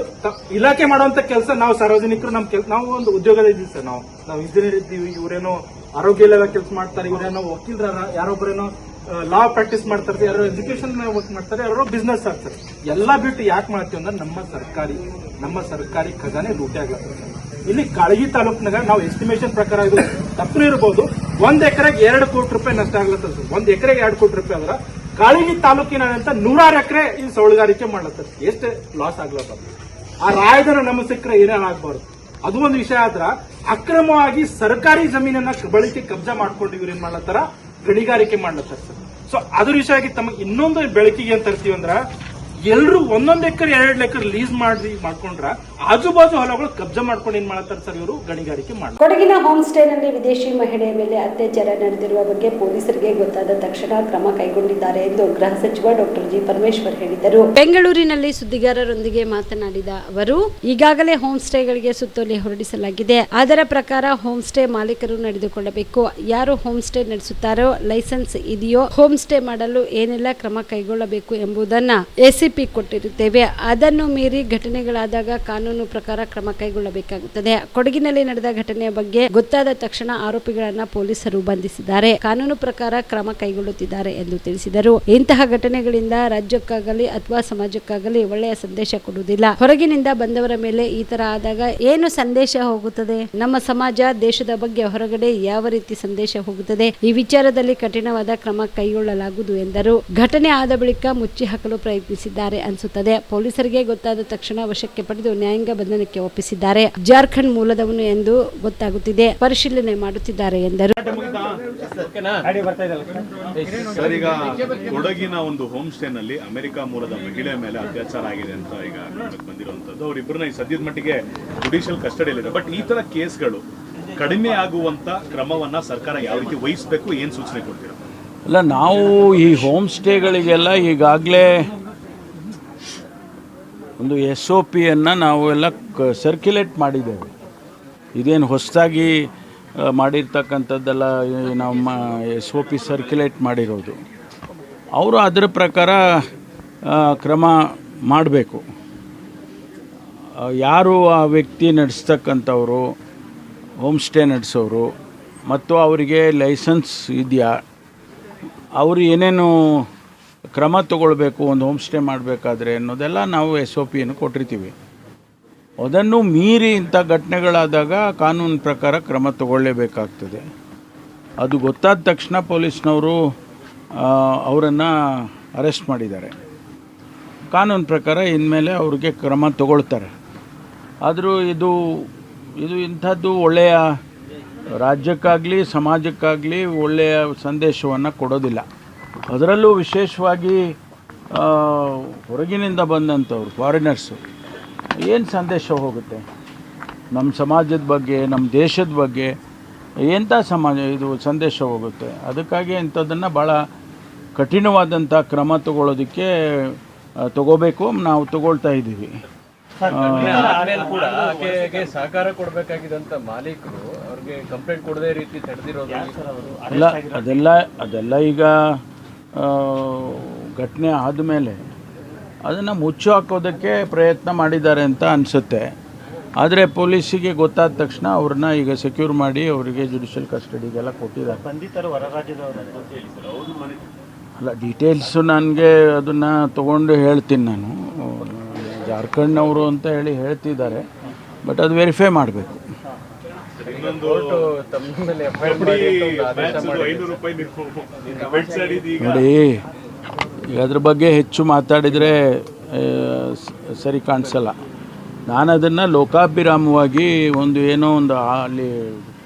ಇಲಾಖೆ ಮಾಡುವಂತ ಕೆಲಸ. ನಾವು ಸಾರ್ವಜನಿಕರು ನಾವು ಒಂದು ಉದ್ಯೋಗದ ಇದ್ದೀವಿ ಸರ್. ನಾವು ಇಂಜಿನಿಯರ್ ಇದ್ದೀವಿ. ಇವರೇನೋ ಆರೋಗ್ಯ ಇಲಾಖೆ ಕೆಲಸ ಮಾಡ್ತಾರೆ, ಇವರೇನೋ ವಕೀಲರ, ಯಾರೊಬ್ಬರೇನೋ ಲಾ ಪ್ರಾಕ್ಟೀಸ್ ಮಾಡ್ತಾರೆ, ಯಾರೋ ಎಜುಕೇಶನ್ ವರ್ಕ್ ಮಾಡ್ತಾರೆ, ಯಾರೋ ಬಿಸ್ನೆಸ್ ಆಗ್ತಾರೆ. ಎಲ್ಲಾ ಬಿಟ್ಟು ಯಾಕೆ ಮಾಡ್ತೀವಿ ಅಂದ್ರೆ ನಮ್ಮ ಸರ್ಕಾರಿ ಖಜಾನೆ ಲೂಟಿ ಆಗ್ಲತ್ತದೆ ಸರ್. ಇಲ್ಲಿ ಕಾಳಗಿ ತಾಲೂಕಿನಾಗ ನಾವು ಎಸ್ಟಿಮೇಷನ್ ಪ್ರಕಾರ ಇದು ತಪ್ಪು ಇರಬಹುದು, 1 ಎಕರೆಗೆ 2 ಕೋಟಿ ರೂಪಾಯಿ ನಷ್ಟ ಆಗ್ಲತ್ತದ ಸರ್. 1 ಎಕರೆಗೆ 2 ಕೋಟಿ ರೂಪಾಯಿ ಆದ್ರೆ ಕಾಳಗಿ ತಾಲೂಕಿನಾದಂತ 106 ಎಕರೆ ಈ ಸೌಳುಗಾರಿಕೆ ಮಾಡ್ಲತ್ತದ. ಎಷ್ಟು ಲಾಸ್ ಆಗ್ಲತ್ತದ. ಆ ರಾಯಧನ ನಮ್ಮ ಸಿಕ್ಕರೆ ಏನೇನಾಗಬಾರ್ದು. ಅದು ಒಂದು ವಿಷಯ ಆದ್ರ ಅಕ್ರಮವಾಗಿ ಸರ್ಕಾರಿ ಜಮೀನನ್ನ ಬಳಕೆ ಕಬ್ಜಾ ಮಾಡ್ಕೊಂಡು ಇವ್ರು ಏನ್ ಮಾಡ್ಲತ್ತಾರ, ಗಣಿಗಾರಿಕೆ ಮಾಡ್ಲತ್ತಾರ ಸರ್. ಸೊ ಅದ್ರ ವಿಷಯ ಆಗಿ ತಮಗೆ ಇನ್ನೊಂದು ಬೆಳಕಿಗೆ ಏನ್ ತರ್ತೀವಿ ಅಂದ್ರ, ಎಲ್ರು 1 ಎಕರೆ 2 ಎಕರೆ ಲೀಸ್ ಮಾಡ್ಕೊಂಡ್ರ ಆಜು ಬಾಜು ಹೊಲಗಳು ಕಬ್ಜಾ ಮಾಡ್ಕೊಂಡು ಏನ್ ಮಾಡ್ತಾರೆ ಸರ್, ಇವರು ಗಣಿಗಾರಿಕೆ ಮಾಡ್ತಾರೆ. ಕೊಡಗಿನ ಹೋಮ್ ಸ್ಟೇನಲ್ಲಿ ವಿದೇಶಿ ಮಹಿಳೆಯ ಮೇಲೆ ಅತ್ಯಾಚಾರ ನಡೆದಿರುವ ಬಗ್ಗೆ ಪೊಲೀಸರಿಗೆ ಗೊತ್ತಾದ ತಕ್ಷಣ ಕ್ರಮ ಕೈಗೊಂಡಿದ್ದಾರೆ ಎಂದು ಗೃಹ ಸಚಿವ ಡಾಕ್ಟರ್ ಜಿ ಪರಮೇಶ್ವರ್ ಹೇಳಿದರು. ಬೆಂಗಳೂರಿನಲ್ಲಿ ಸುದ್ದಿಗಾರರೊಂದಿಗೆ ಮಾತನಾಡಿದ ಅವರು, ಈಗಾಗಲೇ ಹೋಮ್ ಸ್ಟೇಗಳಿಗೆ ಸುತ್ತೋಲೆ ಹೊರಡಿಸಲಾಗಿದೆ. ಅದರ ಪ್ರಕಾರ ಹೋಮ್ ಸ್ಟೇ ಮಾಲೀಕರು ನಡೆದುಕೊಳ್ಳಬೇಕು. ಯಾರು ಹೋಮ್ ಸ್ಟೇ ನಡೆಸುತ್ತಾರೋ, ಲೈಸೆನ್ಸ್ ಇದೆಯೋ, ಹೋಮ್ ಸ್ಟೇ ಮಾಡಲು ಏನೆಲ್ಲ ಕ್ರಮ ಕೈಗೊಳ್ಳಬೇಕು ಎಂಬುದನ್ನ ಎಸಿಪಿ ಕೊಟ್ಟಿರುತ್ತೇವೆ. ಅದನ್ನು ಮೀರಿ ಘಟನೆಗಳಾದಾಗ ಕಾನೂನು ಪ್ರಕಾರ ಕ್ರಮ ಕೈಗೊಳ್ಳಬೇಕಾಗುತ್ತದೆ. ಕೊಡಗಿನಲ್ಲಿ ನಡೆದ ಘಟನೆಯ ಬಗ್ಗೆ ಗೊತ್ತಾದ ತಕ್ಷಣ ಆರೋಪಿಗಳನ್ನ ಪೊಲೀಸರು ಬಂಧಿಸಿದ್ದಾರೆ. ಕಾನೂನು ಪ್ರಕಾರ ಕ್ರಮ ಕೈಗೊಳ್ಳುತ್ತಿದ್ದಾರೆ ಎಂದು ತಿಳಿಸಿದರು. ಇಂತಹ ಘಟನೆಗಳಿಂದ ರಾಜ್ಯಕ್ಕಾಗಲಿ ಅಥವಾ ಸಮಾಜಕ್ಕಾಗಲಿ ಒಳ್ಳೆಯ ಸಂದೇಶ ಕೊಡುವುದಿಲ್ಲ. ಹೊರಗಿನಿಂದ ಬಂದವರ ಮೇಲೆ ಈ ತರ ಆದಾಗ ಏನು ಸಂದೇಶ ಹೋಗುತ್ತದೆ? ನಮ್ಮ ಸಮಾಜ, ದೇಶದ ಬಗ್ಗೆ ಹೊರಗಡೆ ಯಾವ ರೀತಿ ಸಂದೇಶ ಹೋಗುತ್ತದೆ? ಈ ವಿಚಾರದಲ್ಲಿ ಕಠಿಣವಾದ ಕ್ರಮ ಕೈಗೊಳ್ಳಲಾಗುವುದು ಎಂದರು. ಘಟನೆ ಆದ ಬಳಿಕ ಮುಚ್ಚಿ ಹಾಕಲು ಪ್ರಯತ್ನಿಸಿದ್ದಾರೆ ಅನಿಸುತ್ತದೆ. ಪೊಲೀಸರಿಗೆ ಗೊತ್ತಾದ ತಕ್ಷಣ ವಶಕ್ಕೆ ಪಡೆದು ನ್ಯಾಯಾಂಗ ಬಂಧನಕ್ಕೆ ಒಪ್ಪಿಸಿದ್ದಾರೆ. ಜಾರ್ಖಂಡ್ ಮೂಲದವನು ಎಂದು ಗೊತ್ತಾಗುತ್ತಿದೆ, ಪರಿಶೀಲನೆ ಮಾಡುತ್ತಿದ್ದಾರೆ ಎಂದರು. ಸರ್, ಈಗ ಕೊಡಗಿನ ಒಂದು ಹೋಮ್ ಸ್ಟೇ ನಲ್ಲಿ ಅಮೆರಿಕ ಮೂಲದ ಮಹಿಳೆ ಮೇಲೆ ಅತ್ಯಾಚಾರ ಆಗಿದೆ ಅಂತ ಈಗ ಬಂದಿರುವಂತದ್ದು. ಅವರಿಬ್ಬರನ್ನ ಈ ಸದ್ಯದ ಮಟ್ಟಿಗೆ ಜುಡಿಷಿಯಲ್ ಕಸ್ಟಡಿಯಲ್ಲಿದೆ. ಬಟ್ ಈ ತರ ಕೇಸ್ಗಳು ಕಡಿಮೆ ಆಗುವಂತ ಕ್ರಮವನ್ನ ಸರ್ಕಾರ ಯಾವ ರೀತಿ ವಹಿಸಬೇಕು, ಏನ್ ಸೂಚನೆ ಕೊಡ್ತೀರಾ? ಅಲ್ಲ, ನಾವು ಈ ಹೋಮ್ ಸ್ಟೇಗಳಿಗೆಲ್ಲ ಈಗಾಗಲೇ ಒಂದು SOPಯನ್ನು ನಾವು ಎಲ್ಲ ಸರ್ಕ್ಯುಲೇಟ್ ಮಾಡಿದ್ದೇವೆ. ಇದೇನು ಹೊಸದಾಗಿ ಮಾಡಿರ್ತಕ್ಕಂಥದ್ದೆಲ್ಲ ನಮ್ಮ SOP ಸರ್ಕ್ಯುಲೇಟ್ ಮಾಡಿರೋದು. ಅವರು ಅದರ ಪ್ರಕಾರ ಕ್ರಮ ಮಾಡಬೇಕು. ಯಾರು ಆ ವ್ಯಕ್ತಿ ನಡೆಸ್ತಕ್ಕಂಥವರು, ಹೋಮ್ ಸ್ಟೇ ನಡೆಸೋರು, ಮತ್ತು ಅವರಿಗೆ ಲೈಸೆನ್ಸ್ ಇದೆಯಾ, ಅವರು ಏನೇನು ಕ್ರಮ ತಗೊಳ್ಬೇಕು ಒಂದು ಹೋಮ್ ಸ್ಟೇ ಮಾಡಬೇಕಾದ್ರೆ ಅನ್ನೋದೆಲ್ಲ ನಾವು SOPಯನ್ನು ಕೊಟ್ಟಿರ್ತೀವಿ. ಅದನ್ನು ಮೀರಿ ಇಂಥ ಘಟನೆಗಳಾದಾಗ ಕಾನೂನು ಪ್ರಕಾರ ಕ್ರಮ ತಗೊಳ್ಳೇಬೇಕಾಗ್ತದೆ. ಅದು ಗೊತ್ತಾದ ತಕ್ಷಣ ಪೊಲೀಸ್ನವರು ಅವರನ್ನು ಅರೆಸ್ಟ್ ಮಾಡಿದ್ದಾರೆ. ಕಾನೂನು ಪ್ರಕಾರ ಇನ್ಮೇಲೆ ಅವ್ರಿಗೆ ಕ್ರಮ ತಗೊಳ್ತಾರೆ. ಆದರೂ ಇದು ಇಂಥದ್ದು ಒಳ್ಳೆಯ ರಾಜ್ಯಕ್ಕಾಗಲಿ ಸಮಾಜಕ್ಕಾಗಲಿ ಒಳ್ಳೆಯ ಸಂದೇಶವನ್ನು ಕೊಡೋದಿಲ್ಲ. ಅದರಲ್ಲೂ ವಿಶೇಷವಾಗಿ ಹೊರಗಿನಿಂದ ಬಂದಂಥವ್ರು, ಫಾರಿನರ್ಸು, ಏನು ಸಂದೇಶ ಹೋಗುತ್ತೆ ನಮ್ಮ ಸಮಾಜದ ಬಗ್ಗೆ, ನಮ್ಮ ದೇಶದ ಬಗ್ಗೆ? ಎಂಥ ಇದು ಸಂದೇಶ ಹೋಗುತ್ತೆ? ಅದಕ್ಕಾಗಿ ಇಂಥದ್ದನ್ನು ಭಾಳ ಕಠಿಣವಾದಂಥ ಕ್ರಮ ತಗೊಳ್ಳೋದಕ್ಕೆ ತಗೋಬೇಕು. ನಾವು ತಗೊಳ್ತಾ ಇದ್ದೀವಿ. ಸಹಕಾರ ಕೊಡಬೇಕಾಗಿದ್ದಂತ ಮಾಲೀಕರು ಅವ್ರಿಗೆ ಕಂಪ್ಲೇಂಟ್ ಕೊಡದೇ ರೀತಿ ತಡೆದಿರೋದು ಅಲ್ಲ, ಅದೆಲ್ಲ ಈಗ ಘಟನೆ ಆದಮೇಲೆ ಅದನ್ನು ಮುಚ್ಚು ಹಾಕೋದಕ್ಕೆ ಪ್ರಯತ್ನ ಮಾಡಿದ್ದಾರೆ ಅಂತ ಅನಿಸುತ್ತೆ. ಆದರೆ ಪೊಲೀಸಿಗೆ ಗೊತ್ತಾದ ತಕ್ಷಣ ಅವ್ರನ್ನ ಈಗ ಸೆಕ್ಯೂರ್ ಮಾಡಿ ಅವರಿಗೆ ಜುಡಿಷಿಯಲ್ ಕಸ್ಟಡಿಗೆಲ್ಲ ಕೊಟ್ಟಿದ್ದಾರೆ. ಅಲ್ಲ, ಡೀಟೇಲ್ಸು ನನಗೆ ಅದನ್ನು ತೊಗೊಂಡು ಹೇಳ್ತೀನಿ. ನಾನು ಜಾರ್ಖಂಡ್ನವರು ಅಂತ ಹೇಳ್ತಿದ್ದಾರೆ, ಬಟ್ ಅದು ವೆರಿಫೈ ಮಾಡಬೇಕು. ನೋಡಿ, ಈಗ ಅದ್ರ ಬಗ್ಗೆ ಹೆಚ್ಚು ಮಾತಾಡಿದರೆ ಸರಿ ಕಾಣಿಸಲ್ಲ. ನಾನು ಅದನ್ನು ಲೋಕಾಭಿರಾಮವಾಗಿ ಏನೋ ಒಂದು ಅಲ್ಲಿ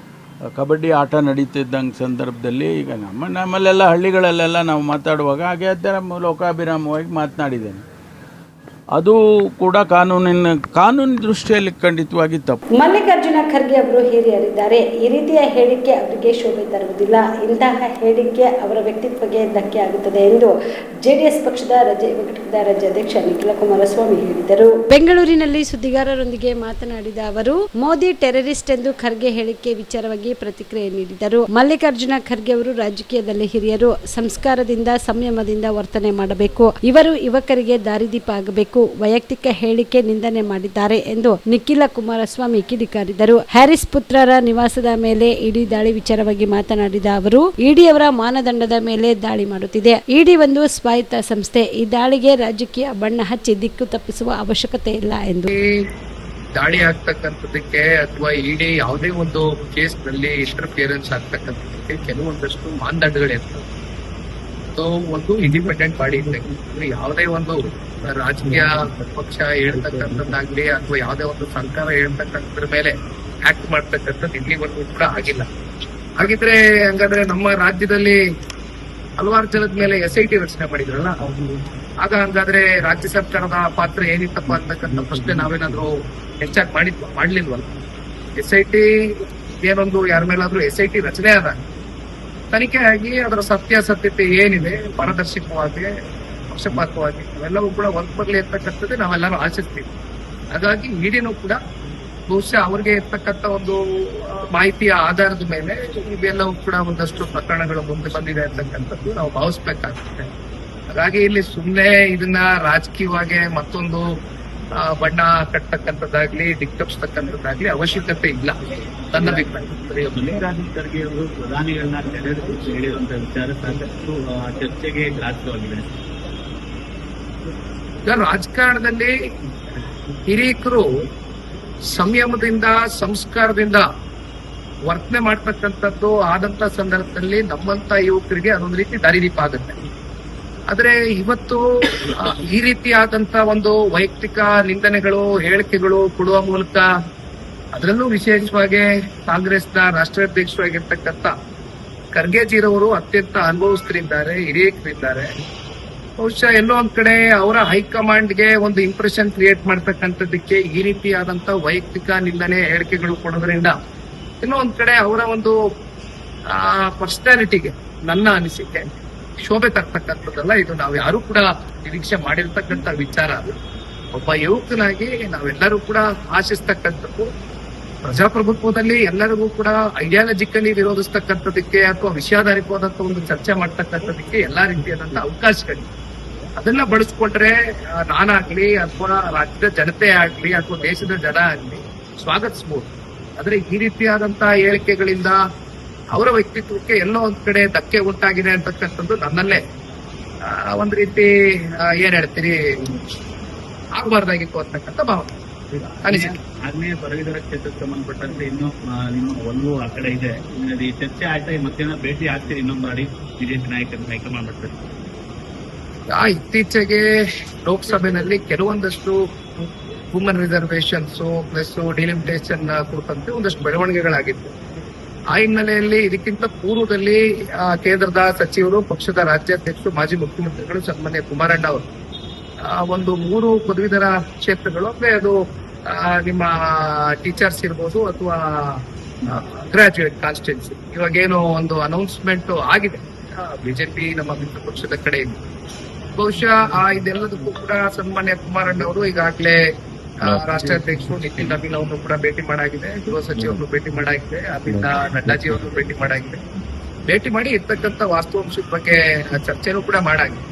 ಕಬಡ್ಡಿ ಆಟ ನಡೀತಿದ್ದಂಗೆ ಸಂದರ್ಭದಲ್ಲಿ ಈಗ ನಮ್ಮಲ್ಲೆಲ್ಲ ಹಳ್ಳಿಗಳಲ್ಲೆಲ್ಲ ನಾವು ಮಾತಾಡುವಾಗ ಹಾಗೆ ಅದರ ಲೋಕಾಭಿರಾಮವಾಗಿ ಮಾತನಾಡಿದ್ದೇನೆ. ಅದು ಕೂಡ ಕಾನೂನು ದೃಷ್ಟಿಯಲ್ಲಿ ಖಂಡಿತವಾಗಿ ತಪ್ಪು. ಮಲ್ಲಿಕಾರ್ಜುನ ಖರ್ಗೆ ಅವರು ಹಿರಿಯರಿದ್ದಾರೆ. ಈ ರೀತಿಯ ಹೇಳಿಕೆ ಅವರಿಗೆ ಶೋಭೆ ತರುವುದಿಲ್ಲ. ಇಂತಹ ಹೇಳಿಕೆ ಅವರ ವ್ಯಕ್ತಿತ್ವಕ್ಕೆ ಧಕ್ಕೆ ಆಗುತ್ತದೆ ಎಂದು ಜೆಡಿಎಸ್ ಪಕ್ಷದ ಘಟಕದ ರಾಜ್ಯಾಧ್ಯಕ್ಷ ನಿಖಿಲ ಕುಮಾರಸ್ವಾಮಿ ಹೇಳಿದರು. ಬೆಂಗಳೂರಿನಲ್ಲಿ ಸುದ್ದಿಗಾರರೊಂದಿಗೆ ಮಾತನಾಡಿದ ಅವರು, ಮೋದಿ ಟೆರರಿಸ್ಟ್ ಎಂದು ಖರ್ಗೆ ಹೇಳಿಕೆ ವಿಚಾರವಾಗಿ ಪ್ರತಿಕ್ರಿಯೆ ನೀಡಿದರು. ಮಲ್ಲಿಕಾರ್ಜುನ ಖರ್ಗೆ ಅವರು ರಾಜಕೀಯದಲ್ಲಿ ಹಿರಿಯರು, ಸಂಸ್ಕಾರದಿಂದ ಸಂಯಮದಿಂದ ವರ್ತನೆ ಮಾಡಬೇಕು. ಇವರು ಯುವಕರಿಗೆ ದಾರಿದೀಪ ಆಗಬೇಕು. ವೈಯಕ್ತಿಕ ಹೇಳಿಕೆ ನಿಂದನೆ ಮಾಡಿದ್ದಾರೆ ಎಂದು ನಿಖಿಲ ಕುಮಾರಸ್ವಾಮಿ ಕಿಡಿಕಾರಿದರು. ಹ್ಯಾರಿಸ್ ಪುತ್ರರ ನಿವಾಸದ ಮೇಲೆ ಇಡಿ ದಾಳಿ ವಿಚಾರವಾಗಿ ಮಾತನಾಡಿದ ಅವರು, ಇಡಿಯವರ ಮಾನದಂಡದ ಮೇಲೆ ದಾಳಿ ಮಾಡುತ್ತಿದೆ. ಇಡಿ ಒಂದು ಸ್ವಾಯತ್ತ ಸಂಸ್ಥೆ. ಈ ದಾಳಿಗೆ ರಾಜಕೀಯ ಬಣ್ಣ ಹಚ್ಚಿ ದಿಕ್ಕು ತಪ್ಪಿಸುವ ಅವಶ್ಯಕತೆ ಇಲ್ಲ ಎಂದು ದಾಳಿ ಆಗ್ತಕ್ಕಂಥದಕ್ಕೆ ಅಥವಾ ಇಡಿ ಯಾವುದೇ ಒಂದು ಕೇಸ್ ನಲ್ಲಿ ಇಂಟರ್ಫಿಯರೆನ್ಸ್ ಆಗ್ತಕ್ಕಂಥದಕ್ಕೆ ಕೆಲವೊಂದಷ್ಟು ಮಾನದಂಡಗಳಿರ್ತವೆ. ಒಂದು ಇಂಡಿಪೆಂಡೆಂಟ್ ಬಾಡಿ ಇದ್ದಂಗೆ ಯಾವುದೇ ಒಂದು ರಾಜಕೀಯ ಪಕ್ಷ ಹೇಳ್ತಕ್ಕಂಥದ್ದಾಗ್ಲಿ ಅಥವಾ ಯಾವುದೇ ಒಂದು ಸರ್ಕಾರ ಹೇಳ್ತಕ್ಕಂಥದ್ರ ಮೇಲೆ ಆಕ್ಟ್ ಮಾಡ್ತಕ್ಕಂಥದ್ದು ಇಲ್ಲಿವರೆಗೂ ಕೂಡ ಆಗಿಲ್ಲ. ಹಾಗಿದ್ರೆ ಹಂಗಾದ್ರೆ ನಮ್ಮ ರಾಜ್ಯದಲ್ಲಿ ಹಲವಾರು ಜನದ ಮೇಲೆ SIT ರಚನೆ ಮಾಡಿದ್ರಲ್ಲ, ಆಗ ಹಂಗಾದ್ರೆ ರಾಜ್ಯ ಸರ್ಕಾರದ ಪಾತ್ರ ಏನಿತ್ತಪ್ಪ ಅಂತಕ್ಕಂಥ ಪ್ರಶ್ನೆ ನಾವೇನಾದ್ರೂ ಹೆಚ್ಚಾಗಿ ಮಾಡ್ಲಿಲ್ವಲ್ಲ. SIT ಏನೊಂದು ಯಾರ ಮೇಲಾದ್ರೂ SIT ರಚನೆ ಆದಾಗ ತನಿಖೆ ಆಗಿ ಅದರ ಸತ್ಯಾಸತ್ಯತೆ ಏನಿದೆ ಪಾರದರ್ಶಕವಾಗಿ ಪಕ್ಷಪಾತವಾಗಿ ಅವೆಲ್ಲವೂ ಕೂಡ ಹೊರಗೆ ಬರಲಿ ಇರ್ತಕ್ಕಂಥದ್ದೇ ನಾವೆಲ್ಲರೂ ಆಶಿಸ್ತೀವಿ. ಹಾಗಾಗಿ ಇಡಿನೂ ಕೂಡ ಬಹುಶಃ ಅವ್ರಿಗೆ ಇರ್ತಕ್ಕಂಥ ಒಂದು ಮಾಹಿತಿಯ ಆಧಾರದ ಮೇಲೆ ಇವೆಲ್ಲವೂ ಕೂಡ ಒಂದಷ್ಟು ಪ್ರಕರಣಗಳು ಮುಂದೆ ಬಂದಿದೆ ಅಂತಕ್ಕಂಥದ್ದು ನಾವು ಭಾವಿಸ್ಬೇಕಾಗುತ್ತೆ. ಹಾಗಾಗಿ ಇಲ್ಲಿ ಸುಮ್ಮನೆ ಇದನ್ನ ರಾಜಕೀಯವಾಗಿ ಮತ್ತೊಂದು ಬಣ್ಣ ಕಟ್ಟತಕ್ಕಂಥದ್ದಾಗ್ಲಿ ದಿಕ್ತಪ್ಪಿಸ್ತಕ್ಕಂಥದ್ದಾಗ್ಲಿ ಅವಶ್ಯಕತೆ ಇಲ್ಲ ನನ್ನ ಅಭಿಪ್ರಾಯ. ಮಲ್ಲಿಕಾರ್ಜುನ ಖರ್ಗೆ ಅವರು ಪ್ರಧಾನಿಗಳನ್ನ ಹೇಳಿರುವಂತಹ ವಿಚಾರ ಸಾಕಷ್ಟು ಚರ್ಚೆಗೆ ಗ್ರಾಸವಾಗಿದೆ. ಈಗ ರಾಜಕಾರಣದಲ್ಲಿ ಹಿರಿಯರು ಸಂಯಮದಿಂದ ಸಂಸ್ಕಾರದಿಂದ ವರ್ತನೆ ಮಾಡ್ತಕ್ಕಂಥದ್ದು ಆದಂತ ಸಂದರ್ಭದಲ್ಲಿ ನಮ್ಮಂತ ಯುವಕರಿಗೆ ಅದೊಂದು ರೀತಿ ದಾರಿದೀಪ ಆಗುತ್ತೆ. ಆದ್ರೆ ಇವತ್ತು ಈ ರೀತಿಯಾದಂತ ಒಂದು ವೈಯಕ್ತಿಕ ನಿಂದನೆಗಳು ಹೇಳಿಕೆಗಳು ಕೊಡುವ ಮೂಲಕ ಅದರಲ್ಲೂ ವಿಶೇಷವಾಗಿ ಕಾಂಗ್ರೆಸ್ನ ರಾಷ್ಟ್ರಾಧ್ಯಕ್ಷರಾಗಿರ್ತಕ್ಕಂಥ ಖರ್ಗೆಜಿರವರು ಅತ್ಯಂತ ಅನುಭವಸ್ಥರಿದ್ದಾರೆ, ಹಿರಿಯರಿದ್ದಾರೆ. ಬಹುಶಃ ಎಲ್ಲೋ ಒಂದ್ ಕಡೆ ಅವರ ಹೈಕಮಾಂಡ್ಗೆ ಒಂದು ಇಂಪ್ರೆಷನ್ ಕ್ರಿಯೇಟ್ ಮಾಡ್ತಕ್ಕಂಥದ್ದಕ್ಕೆ ಈ ರೀತಿಯಾದಂತ ವೈಯಕ್ತಿಕ ನಿಂದನೆ ಹೇಳಿಕೆಗಳು ಕೊಡೋದ್ರಿಂದ ಎಲ್ಲೋ ಒಂದ್ ಕಡೆ ಅವರ ಒಂದು ಪರ್ಸನಾಲಿಟಿಗೆ ನನ್ನ ಅನಿಸಿಕೆ ಶೋಭೆ ತರ್ತಕ್ಕಂಥದ್ದಲ್ಲ. ಇದು ನಾವು ಯಾರು ಕೂಡ ನಿರೀಕ್ಷೆ ಮಾಡಿರ್ತಕ್ಕಂಥ ವಿಚಾರ. ಅದು ಒಬ್ಬ ಯುವಕನಾಗಿ ನಾವೆಲ್ಲರೂ ಕೂಡ ಆಶಿಸ್ತಕ್ಕಂಥದ್ದು ಪ್ರಜಾಪ್ರಭುತ್ವದಲ್ಲಿ ಎಲ್ಲರಿಗೂ ಕೂಡ ಐಡಿಯಾಲಜಿಕಲಿ ವಿರೋಧಿಸ್ತಕ್ಕಂಥದಕ್ಕೆ ಅಥವಾ ವಿಷಯಾಧಾರಿತವಾದಂತ ಒಂದು ಚರ್ಚೆ ಮಾಡ್ತಕ್ಕಂಥದಕ್ಕೆ ಎಲ್ಲಾ ರೀತಿಯಾದಂತ ಅವಕಾಶಗಳಿವೆ. ಅದನ್ನ ಬಳಸ್ಕೊಂಡ್ರೆ ನಾನಾಗ್ಲಿ ಅಥವಾ ರಾಜ್ಯದ ಜನತೆ ಆಗ್ಲಿ ಅಥವಾ ದೇಶದ ಜನ ಆಗ್ಲಿ ಸ್ವಾಗತಿಸಬಹುದು. ಆದ್ರೆ ಈ ರೀತಿಯಾದಂತ ಹೇಳಿಕೆಗಳಿಂದ ಅವರ ವ್ಯಕ್ತಿತ್ವಕ್ಕೆ ಎಲ್ಲೋ ಒಂದ್ ಕಡೆ ಧಕ್ಕೆ ಉಂಟಾಗಿದೆ ಅಂತಕ್ಕಂಥದ್ದು ನನ್ನಲ್ಲೇ ಒಂದ್ ರೀತಿ ಏನ್ ಹೇಳ್ತೀರಿ ಆಗಬಾರ್ದಾಗಿತ್ತು ಅಂತಕ್ಕಂಥ ಭಾವನೆ ಅನಿಸಿಕೆ. ಆಗ್ನೇಯ ಪದವೀಧರ ಕ್ಷೇತ್ರಕ್ಕೆ ಸಂಬಂಧಪಟ್ಟಂತೆ ಇನ್ನೂ ನಿಮ್ಮ ಒಲವು ಆ ಕಡೆ ಇದೆ. ಈ ಚರ್ಚೆ ಆಯ್ತಾ ಮತ್ತೇನೋ ಭೇಟಿ ಆಗ್ತೀರಿ ಇನ್ನೊಂದು ಮಾಡಿ ಬಿಜೆಪಿ ನಾಯಕರು ಹೈಕಮಾಂಡ್ ಮಾಡ್ತಾರೆ? ಇತ್ತೀಚೆಗೆ ಲೋಕಸಭೆಯಲ್ಲಿ ಕೆಲವೊಂದಷ್ಟು ವುಮನ್ ರಿಸರ್ವೇಶನ್ಸ್ ಪ್ಲಸ್ ಡಿಲಿಮಿಟೇಷನ್ ಕುರಿತಂತೆ ಒಂದಷ್ಟು ಬೆಳವಣಿಗೆಗಳಾಗಿತ್ತು. ಆ ಹಿನ್ನೆಲೆಯಲ್ಲಿ ಇದಕ್ಕಿಂತ ಪೂರ್ವದಲ್ಲಿ ಕೇಂದ್ರದ ಸಚಿವರು, ಪಕ್ಷದ ರಾಜ್ಯಾಧ್ಯಕ್ಷರು, ಮಾಜಿ ಮುಖ್ಯಮಂತ್ರಿಗಳು ಸನ್ಮಾನ್ಯ ಕುಮಾರಣ್ಣ ಅವರು ಒಂದು 3 ಪದವೀಧರ ಕ್ಷೇತ್ರಗಳು ಅಂದ್ರೆ ಅದು ನಿಮ್ಮ ಟೀಚರ್ಸ್ ಇರ್ಬೋದು ಅಥವಾ ಗ್ರಾಜುಯೇಟ್ ಕಾನ್ಸ್ಟಿಟ್ಯೂನ್ಸಿ ಇವಾಗೇನೋ ಒಂದು ಅನೌನ್ಸ್ಮೆಂಟ್ ಆಗಿದೆ ಬಿಜೆಪಿ ನಮ್ಮ ಮಿತ್ರ ಪಕ್ಷದ ಕಡೆಯಿಂದ. ಬಹುಶಃ ಇದೆಲ್ಲದಕ್ಕೂ ಕೂಡ ಸನ್ಮಾನ್ಯ ಕುಮಾರಣ್ಣ ಅವರು ಈಗಾಗಲೇ ರಾಷ್ಟ್ರಾಧ್ಯಕ್ಷರು ನಿತಿನ್ ನವೀನ್ ಅವರನ್ನು ಕೂಡ ಭೇಟಿ ಮಾಡಾಗಿದೆ, ಗೃಹ ಸಚಿವರನ್ನು ಭೇಟಿ ಮಾಡಾಗಿದೆ, ಅಮಿತ್ ನಡ್ಡಾಜಿ ಅವರನ್ನು ಭೇಟಿ ಮಾಡಾಗಿದೆ. ಭೇಟಿ ಮಾಡಿ ಇರ್ತಕ್ಕಂಥ ವಾಸ್ತವಾಂಶದ ಬಗ್ಗೆ ಚರ್ಚೆನೂ ಕೂಡ ಮಾಡಾಗಿದೆ.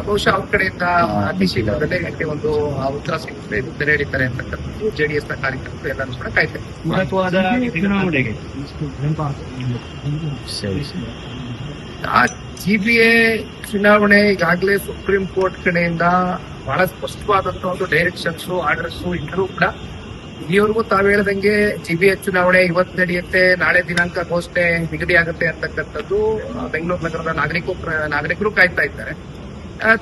ಬಹುಶಃ ಅವ್ರ ಕಡೆಯಿಂದ ಅತಿ ಶೀಘ್ರದಲ್ಲೇ ಇದಕ್ಕೆ ಒಂದು ಉತ್ತರ ಸಿಗುತ್ತೆ, ಇದು ತೆರೆ ಹಿಡಿತಾರೆ ಅಂತಕ್ಕಂಥದ್ದು JDS ನ ಕಾರ್ಯಕರ್ತರು ಎಲ್ಲರೂ ಕೂಡ ಕಾಯ್ತಾರೆ. ಮಹತ್ವದ ಚುನಾವಣೆಗೆ CBA ಚುನಾವಣೆ ಈಗಾಗಲೇ ಸುಪ್ರೀಂ ಕೋರ್ಟ್ ಕಡೆಯಿಂದ ಬಹಳ ಸ್ಪಷ್ಟವಾದಂತಹ ಒಂದು ಡೈರೆಕ್ಷನ್ಸ್ ಆರ್ಡರ್ಸ್ ಇದ್ರೂ ಕೂಡ ಇಲ್ಲಿವರೆಗೂ ತಾವು ಹೇಳದಂಗೆ CBA ಚುನಾವಣೆ ಇವತ್ತು ನಡೆಯುತ್ತೆ, ನಾಳೆ ದಿನಾಂಕ ಘೋಷಣೆ ನಿಗದಿ ಆಗುತ್ತೆ ಅಂತಕ್ಕಂಥದ್ದು ಬೆಂಗಳೂರು ನಗರದ ನಾಗರಿಕರು ಕಾಯ್ತಾ ಇದ್ದಾರೆ.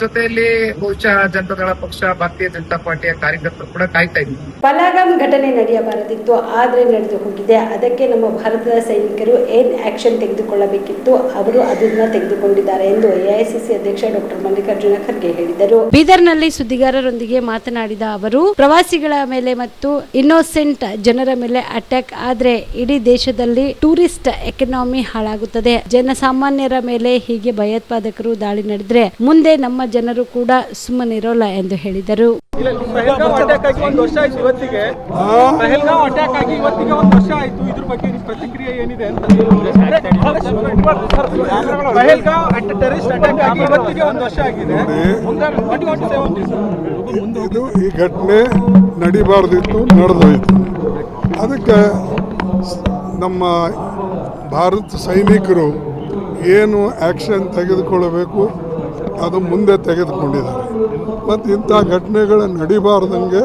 ಜೊತೆಯಲ್ಲಿ ಬಹುಶಃ ಜನತಾದಳ ಪಕ್ಷ, ಭಾರತೀಯ ಜನತಾ ಪಾರ್ಟಿಯ ಕಾರ್ಯಕರ್ತರು ಕೂಡ ಕಾಯ್ತಾ ಇದ್ವಿ. ಪಲಾಗಂ ಘಟನೆ ನಡೆಯಬಾರದಿತ್ತು, ಆದರೆ ನಡೆದು ಹೋಗಿದೆ. ಅದಕ್ಕೆ ನಮ್ಮ ಭಾರತದ ಸೈನಿಕರು ಏನ್ ಆಕ್ಷನ್ ತೆಗೆದುಕೊಳ್ಳಬೇಕಿತ್ತು, ಅವರು ಅದನ್ನ ತೆಗೆದುಕೊಂಡಿದ್ದಾರೆ ಎಂದು ಎಐಸಿಸಿ ಅಧ್ಯಕ್ಷ ಡಾಕ್ಟರ್ ಮಲ್ಲಿಕಾರ್ಜುನ ಖರ್ಗೆ ಹೇಳಿದರು. ಬೀದರ್ನಲ್ಲಿ ಸುದ್ದಿಗಾರರೊಂದಿಗೆ ಮಾತನಾಡಿದ ಅವರು, ಪ್ರವಾಸಿಗಳ ಮೇಲೆ ಮತ್ತು ಇನ್ನೋಸೆಂಟ್ ಜನರ ಮೇಲೆ ಅಟ್ಯಾಕ್ ಆದ್ರೆ ಇಡೀ ದೇಶದಲ್ಲಿ ಟೂರಿಸ್ಟ್ ಎಕಾನಮಿ ಹಾಳಾಗುತ್ತದೆ. ಜನಸಾಮಾನ್ಯರ ಮೇಲೆ ಹೀಗೆ ಭಯೋತ್ಪಾದಕರು ದಾಳಿ ನಡೆದ್ರೆ ಮುಂದೆ ನಮ್ಮ ಜನರು ಕೂಡ ಸುಮ್ಮನಿರೋಲ್ಲ ಎಂದು ಹೇಳಿದರು. ಪಹಲ್ಗಾಂವ್ ಅಟ್ಯಾಕ್ ಆಗಿ 1 ವರ್ಷ ಆಯ್ತು ಇವತ್ತಿಗೆ. ಪಹಲ್ಗಾಂವ್ ಅಟ್ಯಾಕ್ ಆಗಿ ಇವತ್ತಿಗೆ 1 ವರ್ಷ ಆಯ್ತು. ಇದ್ರ ಬಗ್ಗೆ ನಿಮ್ಮ ಪ್ರತಿಕ್ರಿಯೆ ಏನಿದೆ ಅಂತ? ಪಹಲ್ಗಾಂವ್ ಟೆರರಿಸ್ಟ್ ಅಟ್ಯಾಕ್ ಆಗಿ ಇವತ್ತಿಗೆ 1 ವರ್ಷ ಆಗಿದೆ. ಇದು ಈ ಘಟನೆ ನಡಿಬಾರ್ದಿತ್ತು, ನಡೆದೋಯ್ತು. ಅದಕ್ಕೆ ನಮ್ಮ ಭಾರತ ಸೈನಿಕರು ಏನು ಆ್ಯಕ್ಷನ್ ತೆಗೆದುಕೊಳ್ಳಬೇಕು ಅದು ಮುಂದೆ ತೆಗೆದುಕೊಂಡಿದ್ದಾರೆ. ಮತ್ತು ಇಂಥ ಘಟನೆಗಳು ನಡಿಬಾರ್ದಂಗೆ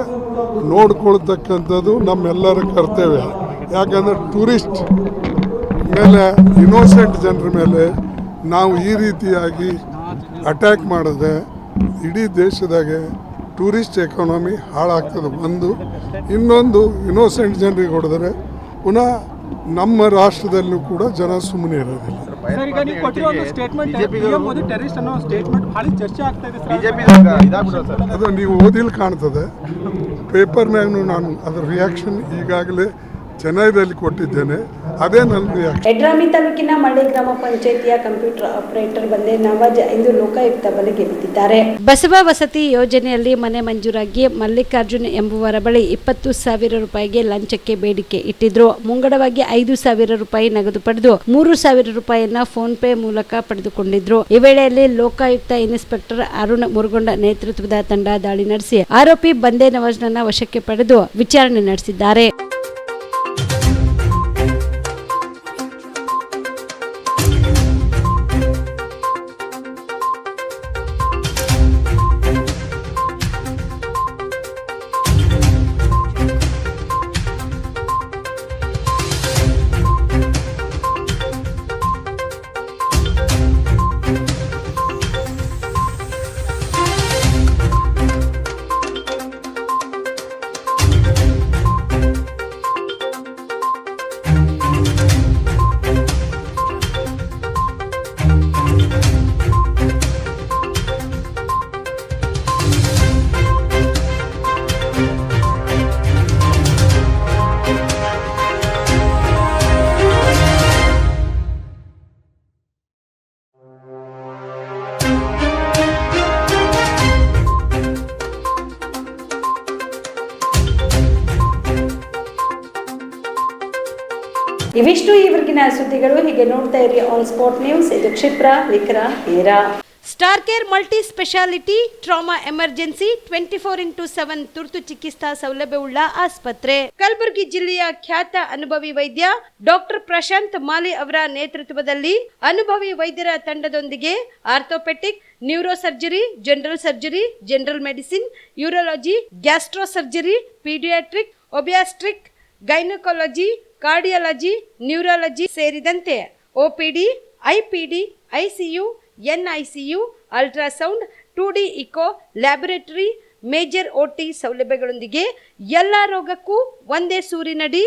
ನೋಡ್ಕೊಳ್ತಕ್ಕಂಥದ್ದು ನಮ್ಮೆಲ್ಲರ ಕರ್ತವ್ಯ. ಯಾಕಂದರೆ ಟೂರಿಸ್ಟ್ ಮೇಲೆ, ಇನ್ನೋಸೆಂಟ್ ಜನರ ಮೇಲೆ ನಾವು ಈ ರೀತಿಯಾಗಿ ಅಟ್ಯಾಕ್ ಮಾಡಿದ್ರೆ ಇಡೀ ದೇಶದಾಗೆ ಟೂರಿಸ್ಟ್ ಎಕಾನಮಿ ಹಾಳಾಗ್ತದೆ. ಇನ್ನೊಂದು ಇನ್ನೋಸೆಂಟ್ ಜನರಿಗೆ ಹೊಡೆದರೆ ಪುನಃ ನಮ್ಮ ರಾಷ್ಟ್ರದಲ್ಲೂ ಕೂಡ ಜನ ಸುಮ್ಮನೆ ಇರೋದಿಲ್ಲ. ಅದು ನೀವು ಓದಿಲ್ ಕಾಣ್ತದೆ, ಪೇಪರ್ನಾಗೂ ನಾನು ಅದರ ರಿಯಾಕ್ಷನ್ ಈಗಾಗಲೇ ಚೆನ್ನೈದಲ್ಲಿ ಕೊಟ್ಟಿದ್ದೇನೆ. ಅದೇ ನನ್ನ ರಿಯಾಕ್ಷನ್. ಯಡ್ರಾಮಿ ತಾಲೂಕಿನ ಮಳ್ಳಿ ಗ್ರಾಮ ಪಂಚಾಯಿತಿಯ ಕಂಪ್ಯೂಟರ್ ಆಪರೇಟರ್ ಬಂದೆ ನವಾಜ್ ಇಂದು ಲೋಕಾಯುಕ್ತ ಬಲೆಗೆ ಬಿದ್ದಿದ್ದಾರೆ. ಬಸವ ವಸತಿ ಯೋಜನೆಯಲ್ಲಿ ಮನೆ ಮಂಜೂರಾಗಿ ಮಲ್ಲಿಕಾರ್ಜುನ್ ಎಂಬುವರ ಬಳಿ 20,000 ರೂಪಾಯಿಗೆ ಲಂಚಕ್ಕೆ ಬೇಡಿಕೆ ಇಟ್ಟಿದ್ರು. ಮುಂಗಡವಾಗಿ 5,000 ರೂಪಾಯಿ ನಗದು ಪಡೆದು 3,000 ರೂಪಾಯಿಯನ್ನ ಫೋನ್ ಪೇ ಮೂಲಕ ಪಡೆದುಕೊಂಡಿದ್ರು. ಈ ವೇಳೆಯಲ್ಲಿ ಲೋಕಾಯುಕ್ತ ಇನ್ಸ್ಪೆಕ್ಟರ್ ಅರುಣ್ ಮುರುಗೊಂಡ ನೇತೃತ್ವದ ತಂಡ ದಾಳಿ ನಡೆಸಿ ಆರೋಪಿ ಬಂದೆ ನವಾಜ್ನನ್ನ ವಶಕ್ಕೆ ಪಡೆದು ವಿಚಾರಣೆ ನಡೆಸಿದ್ದಾರೆ. ಇವಿಷ್ಟು ಈವರೆಗಿನ ಸುದ್ದಿಗಳು. ಹೀಗೆ ನೋಡ್ತಾ ಇರಿ ಆನ್ ಸ್ಪಾಟ್ ನ್ಯೂಸ್. ಇದು ಕ್ಷಿಪ್ರ, ವಿಕ್ರ, ನೇರ. Star care multi speciality trauma emergency 24x7 ತುರ್ತು ಚಿಕಿತ್ಸಾ ಸೌಲಭ್ಯವುಳ್ಳ ಆಸ್ಪತ್ರೆ. ಕಲಬುರಗಿ ಜಿಲ್ಲೆಯ ಖ್ಯಾತ ಅನುಭವಿ ವೈದ್ಯ ಡಾಕ್ಟರ್ ಪ್ರಶಾಂತ್ ಮಾಲಿ ಅವರ ನೇತೃತ್ವದಲ್ಲಿ ಅನುಭವಿ ವೈದ್ಯರ ತಂಡದೊಂದಿಗೆ orthopaedic, neuro surgery, general surgery, general medicine, urology, gastro surgery, paediatric, obstetric, gynaecology, cardiology, neurology ಸೇರಿದಂತೆ OPD, IPD, ICU, NICU, ultrasound, 2D echo, laboratory, major OT ಸೌಲಭ್ಯಗಳೊಂದಿಗೆ ಎಲ್ಲ ರೋಗಕ್ಕೂ ಒಂದೇ ಸೂರಿನಡಿ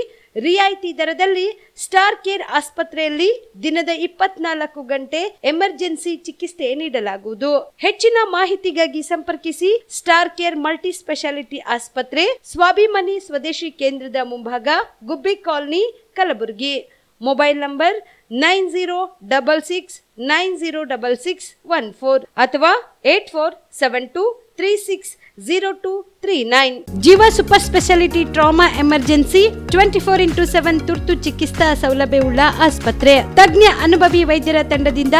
ರಿಯಾಯಿತಿ ದರದಲ್ಲಿ ಸ್ಟಾರ್ ಕೇರ್ ಆಸ್ಪತ್ರೆಯಲ್ಲಿ ದಿನದ 24 ಗಂಟೆ ಎಮರ್ಜೆನ್ಸಿ ಚಿಕಿತ್ಸೆ ನೀಡಲಾಗುವುದು. ಹೆಚ್ಚಿನ ಮಾಹಿತಿಗಾಗಿ ಸಂಪರ್ಕಿಸಿ ಸ್ಟಾರ್ ಕೇರ್ ಮಲ್ಟಿ ಸ್ಪೆಷಾಲಿಟಿ ಆಸ್ಪತ್ರೆ, ಸ್ವಾಭಿಮಾನಿ ಸ್ವದೇಶಿ ಕೇಂದ್ರದ ಮುಂಭಾಗ, ಗುಬ್ಬಿ ಕಾಲನಿ, ಕಲಬುರಗಿ. ಮೊಬೈಲ್ ನಂಬರ್ 9066906614 ಅಥವಾ 8472360239. ಜೀವ super speciality trauma emergency 24x7 ತುರ್ತು ಚಿಕಿತ್ಸಾ ಸೌಲಭ್ಯವುಳ್ಳ ಆಸ್ಪತ್ರೆ. ತಜ್ಞ ಅನುಭವಿ ವೈದ್ಯರ ತಂಡದಿಂದ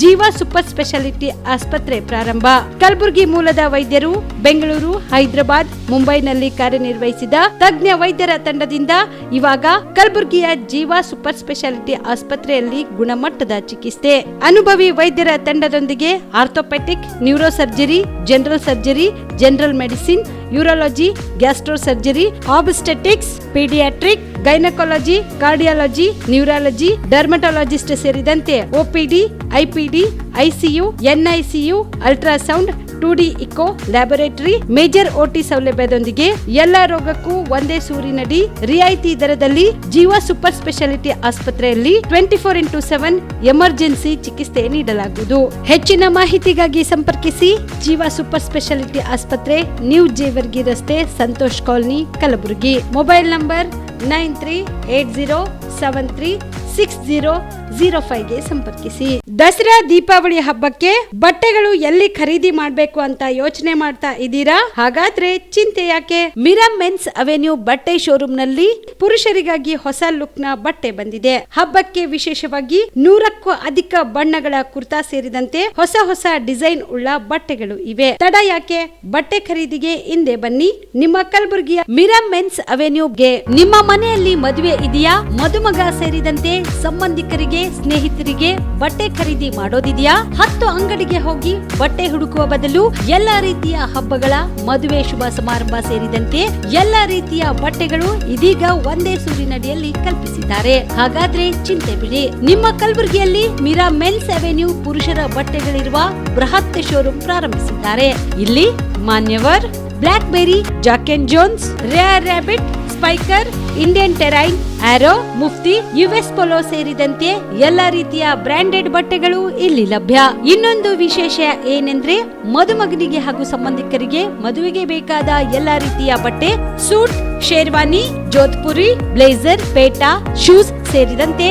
ಜೀವ ಸೂಪರ್ ಸ್ಪೆಷಾಲಿಟಿ ಆಸ್ಪತ್ರೆ ಪ್ರಾರಂಭ. ಕಲಬುರಗಿ ಮೂಲದ ವೈದ್ಯರು ಬೆಂಗಳೂರು, ಹೈದರಾಬಾದ್, ಮುಂಬೈನಲ್ಲಿ ಕಾರ್ಯನಿರ್ವಹಿಸಿದ ತಜ್ಞ ವೈದ್ಯರ ತಂಡದಿಂದ ಇವಾಗ ಕಲಬುರಗಿಯ ಜೀವ ಸೂಪರ್ ಸ್ಪೆಷಾಲಿಟಿ ಆಸ್ಪತ್ರೆಯಲ್ಲಿ ಗುಣಮಟ್ಟದ ಚಿಕಿತ್ಸೆ. ಅನುಭವಿ ವೈದ್ಯರ ತಂಡದೊಂದಿಗೆ orthopaedic, neuro surgery, general surgery, general medicine, urology, gastro surgery, obstetrics, paediatric, gynaecology, cardiology, neurology, dermatologist ಸೇರಿದಂತೆ OPD, IPD, ICU, NICU, ultrasound, 2D echo, laboratory, major OT ಸೌಲಭ್ಯದೊಂದಿಗೆ ಎಲ್ಲಾ ರೋಗಕ್ಕೂ ಒಂದೇ ಸೂರಿನಡಿ ರಿಯಾಯಿತಿ ದರದಲ್ಲಿ ಜೀವ ಸೂಪರ್ ಸ್ಪೆಷಾಲಿಟಿ ಆಸ್ಪತ್ರೆಯಲ್ಲಿ 24x7 ಎಮರ್ಜೆನ್ಸಿ ಚಿಕಿತ್ಸೆ ನೀಡಲಾಗುವುದು. ಹೆಚ್ಚಿನ ಮಾಹಿತಿಗಾಗಿ ಸಂಪರ್ಕಿಸಿ ಜೀವ ಸೂಪರ್ ಸ್ಪೆಷಾಲಿಟಿ ಆಸ್ಪತ್ರೆ, ನ್ಯೂ ಜೇವರ್ಗಿ ರಸ್ತೆ, Santosh colony, Kalaburagi. Mobile number 9380736005ಗೆ ಸಂಪರ್ಕಿಸಿ. ದಸರಾ ದೀಪಾವಳಿ ಹಬ್ಬಕ್ಕೆ ಬಟ್ಟೆಗಳು ಎಲ್ಲಿ ಖರೀದಿ ಮಾಡಬೇಕು ಅಂತ ಯೋಚನೆ ಮಾಡ್ತಾ ಇದ್ದೀರಾ? ಹಾಗಾದ್ರೆ ಚಿಂತೆ ಯಾಕೆ? ಮಿರಾ ಮೆನ್ಸ್ ಅವೆನ್ಯೂ ಬಟ್ಟೆ ಶೋರೂಮ್ ನಲ್ಲಿ ಪುರುಷರಿಗಾಗಿ ಹೊಸ ಲುಕ್ ನ ಬಟ್ಟೆ ಬಂದಿದೆ. ಹಬ್ಬಕ್ಕೆ ವಿಶೇಷವಾಗಿ 100ಕ್ಕೂ ಅಧಿಕ ಬಣ್ಣಗಳ ಕುರ್ತಾ ಸೇರಿದಂತೆ ಹೊಸ ಹೊಸ ಡಿಸೈನ್ ಉಳ್ಳ ಬಟ್ಟೆಗಳು ಇವೆ. ತಡ ಯಾಕೆ? ಬಟ್ಟೆ ಖರೀದಿಗೆ ಹಿಂದೆ ಬನ್ನಿ. ನಿಮ್ಮ ಕಲಬುರಗಿಯ ಮಿರಾ ಮೆನ್ಸ್ ಅವೆನ್ಯೂಗೆ. ನಿಮ್ಮ ಮನೆಯಲ್ಲಿ ಮದುವೆ ಇದೆಯಾ? ಮದುಮಗ ಸೇರಿದಂತೆ ಸಂಬಂಧಿಕರಿಗೆ, ಸ್ನೇಹಿತರಿಗೆ ಬಟ್ಟೆ ಖರೀದಿ ಮಾಡೋದಿದೆಯಾ? 10 ಅಂಗಡಿಗೆ ಹೋಗಿ ಬಟ್ಟೆ ಹುಡುಕುವ ಬದಲು ಎಲ್ಲಾ ರೀತಿಯ ಹಬ್ಬಗಳ, ಮದುವೆ, ಶುಭ ಸಮಾರಂಭ ಸೇರಿದಂತೆ ಎಲ್ಲಾ ರೀತಿಯ ಬಟ್ಟೆಗಳು ಇದೀಗ ಒಂದೇ ಸೂರಿನಡಿಯಲ್ಲಿ ಕಲ್ಪಿಸಿದ್ದಾರೆ. ಹಾಗಾದ್ರೆ ಚಿಂತೆ ಬಿಡಿ. ನಿಮ್ಮ ಕಲಬುರಗಿಯಲ್ಲಿ ಮಿರಾ ಮೆನ್ಸ್ ಅವೆನ್ಯೂ ಪುರುಷರ ಬಟ್ಟೆಗಳಿರುವ ಬೃಹತ್ ಶೋರೂಮ್ ಪ್ರಾರಂಭಿಸಿದ್ದಾರೆ. ಇಲ್ಲಿ Manyavar, Blackberry, Jack and Jones, Rare Rabbit, Spykar, Indian Terrain, Arrow, Mufti, US Polo ಸೇರಿದಂತೆ ಎಲ್ಲಾ ರೀತಿಯ ಬ್ರಾಂಡೆಡ್ ಬಟ್ಟೆಗಳು ಇಲ್ಲಿ ಲಭ್ಯ. ಇನ್ನೊಂದು ವಿಶೇಷ ಏನೆಂದ್ರೆ ಮದುಮಗನಿಗೆ ಹಾಗೂ ಸಂಬಂಧಿಕರಿಗೆ ಮದುವೆಗೆ ಬೇಕಾದ ಎಲ್ಲಾ ರೀತಿಯ ಬಟ್ಟೆ, ಸೂಟ್, ಶೇರ್ವಾನಿ, ಜೋಧ್ಪುರಿ, ಬ್ಲೇಸರ್, ಪೇಟಾ, ಶೂಸ್ ಸೇರಿದಂತೆ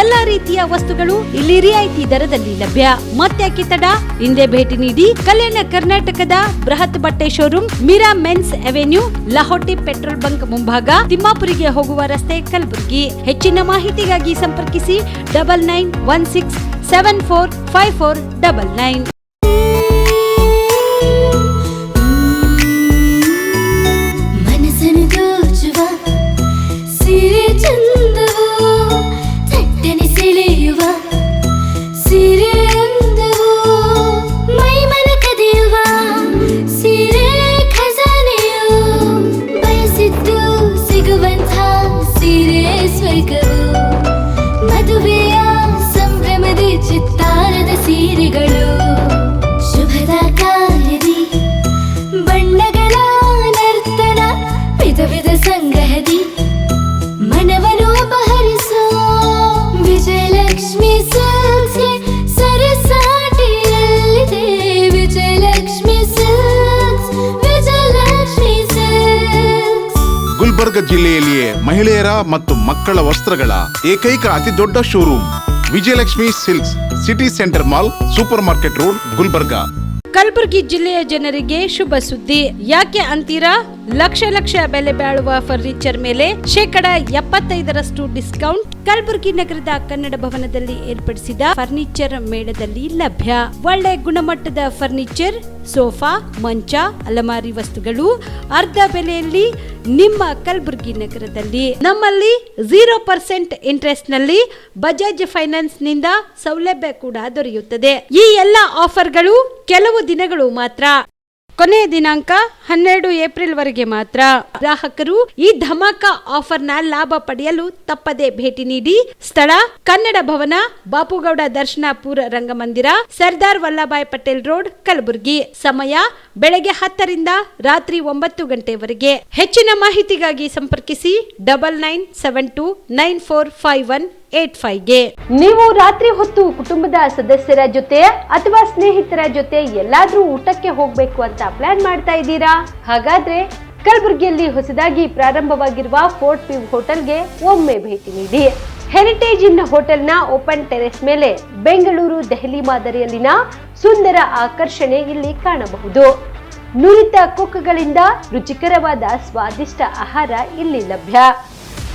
ಎಲ್ಲಾ ರೀತಿಯ ವಸ್ತುಗಳು ಇಲ್ಲಿ ರಿಯಾಯಿತಿ ದರದಲ್ಲಿ ಲಭ್ಯ. ಮತ್ತ್ಯಾಕೆ ತಡ? ಹಿಂದೆ ಭೇಟಿ ನೀಡಿ. ಕಲ್ಯಾಣ ಕರ್ನಾಟಕದ ಬೃಹತ್ ಬಟ್ಟೆ showroom Mira men's avenue, Lahoti petrol bunk ಮುಂಭಾಗ, ತಿಮ್ಮಾಪುರಿಗೆ ಹೋಗುವ ರಸ್ತೆ, ಕಲಬುರಗಿ. ಹೆಚ್ಚಿನ ಮಾಹಿತಿಗಾಗಿ ಸಂಪರ್ಕಿಸಿ 9916745499. ಮದುವೆಯ ಸಂಭ್ರಮದ ಚಿತ್ತಾರದ ಸೀರೆಗಳು, ಶುಭದ ಕಾರ್ಯದಿ ಬಣ್ಣಗಳ ನರ್ತನ, ವಿಧ ವಿಧ ಸಂಗ್ರಹದಿ ಮನವನ್ನು ಅಪಹರಿಸೋ ವಿಜಯಲಕ್ಷ್ಮಿ ಸಿಲ್ಕ್ಸ್ ಸರಸಾಟಿಯಲ್ಲಿದೆ. Vijayalakshmi Silks, Vijayalakshmi Silks. ಗುಲ್ಬರ್ಗ ಜಿಲ್ಲೆಯಲ್ಲಿಯೇ ಮಹಿಳೆಯರ ಮತ್ತು ಮಕ್ಕಳ ವಸ್ತ್ರಗಳ ಏಕೈಕ ಅತಿ ದೊಡ್ಡ showroom Vijayalakshmi Silks, city centre mall, super market road, Gulbarga. Kalaburagi ಜಿಲ್ಲೆಯ ಜನರಿಗೆ ಶುಭ ಸುದ್ದಿ. ಯಾಕೆ ಅಂತೀರಾ? ಲಕ್ಷ ಲಕ್ಷ ಬೆಲೆ ಬಾಳುವ ಫರ್ನಿಚರ್ ಮೇಲೆ 75% ಡಿಸ್ಕೌಂಟ್ ಕಲಬುರಗಿ ನಗರದ ಕನ್ನಡ ಭವನದಲ್ಲಿ ಏರ್ಪಡಿಸಿದ ಫರ್ನಿಚರ್ ಮೇಳದಲ್ಲಿ ಲಭ್ಯ. ಒಳ್ಳೆ ಗುಣಮಟ್ಟದ ಫರ್ನಿಚರ್, ಸೋಫಾ, ಮಂಚ, ಅಲಮಾರಿ ವಸ್ತುಗಳು ಅರ್ಧ ಬೆಲೆಯಲ್ಲಿ ನಿಮ್ಮ ಕಲಬುರಗಿ ನಗರದಲ್ಲಿ. ನಮ್ಮಲ್ಲಿ 0% ಇಂಟ್ರೆಸ್ಟ್ ನಲ್ಲಿ ಬಜಾಜ್ ಫೈನಾನ್ಸ್ ನಿಂದ ಸೌಲಭ್ಯ ಕೂಡ ದೊರೆಯುತ್ತದೆ. ಈ ಎಲ್ಲಾ ಆಫರ್ಗಳು ಕೆಲವು ದಿನಗಳು ಮಾತ್ರ. ಕೊನೆಯ ದಿನಾಂಕ 12 ಏಪ್ರಿಲ್ ವರೆಗೆ ಮಾತ್ರ. ಗ್ರಾಹಕರು ಈ ಧಮಾಕ ಆಫರ್ನ ಲಾಭ ಪಡೆಯಲು ತಪ್ಪದೆ ಭೇಟಿ ನೀಡಿ. ಸ್ಥಳ ಕನ್ನಡ ಭವನ, ಬಾಪುಗೌಡ ದರ್ಶನಪುರ ರಂಗಮಂದಿರ, ಸರ್ದಾರ್ ವಲ್ಲಭಾಯ್ ಪಟೇಲ್ ರೋಡ್, ಕಲಬುರಗಿ. ಸಮಯ ಬೆಳಗ್ಗೆ 10ರಿಂದ ರಾತ್ರಿ 9 ಗಂಟೆವರೆಗೆ. ಹೆಚ್ಚಿನ ಮಾಹಿತಿಗಾಗಿ ಸಂಪರ್ಕಿಸಿ 9972945185ಗೆ. ನೀವು ರಾತ್ರಿ ಹೊತ್ತು ಕುಟುಂಬದ ಸದಸ್ಯರ ಜೊತೆ ಅಥವಾ ಸ್ನೇಹಿತರ ಜೊತೆ ಎಲ್ಲಾದ್ರೂ ಊಟಕ್ಕೆ ಹೋಗ್ಬೇಕು ಅಂತ ಪ್ಲಾನ್ ಮಾಡ್ತಾ ಇದ್ದೀರಾ? ಹಾಗಾದ್ರೆ ಕಲಬುರಗಿಯಲ್ಲಿ ಹೊಸದಾಗಿ ಪ್ರಾರಂಭವಾಗಿರುವ ಫೋರ್ಟ್ ವ್ಯೂ ಹೋಟೆಲ್ಗೆ ಒಮ್ಮೆ ಭೇಟಿ ನೀಡಿ. ಹೆರಿಟೇಜ್ ಇನ್ ಹೋಟೆಲ್ನ ಓಪನ್ ಟೆರೆಸ್ ಮೇಲೆ ಬೆಂಗಳೂರು, ದೆಹಲಿ ಮಾದರಿಯಲ್ಲಿನ ಸುಂದರ ಆಕರ್ಷಣೆ ಇಲ್ಲಿ ಕಾಣಬಹುದು. ನುರಿತ ಕುಕ್ಗಳಿಂದ ರುಚಿಕರವಾದ ಸ್ವಾದಿಷ್ಟ ಆಹಾರ ಇಲ್ಲಿ ಲಭ್ಯ.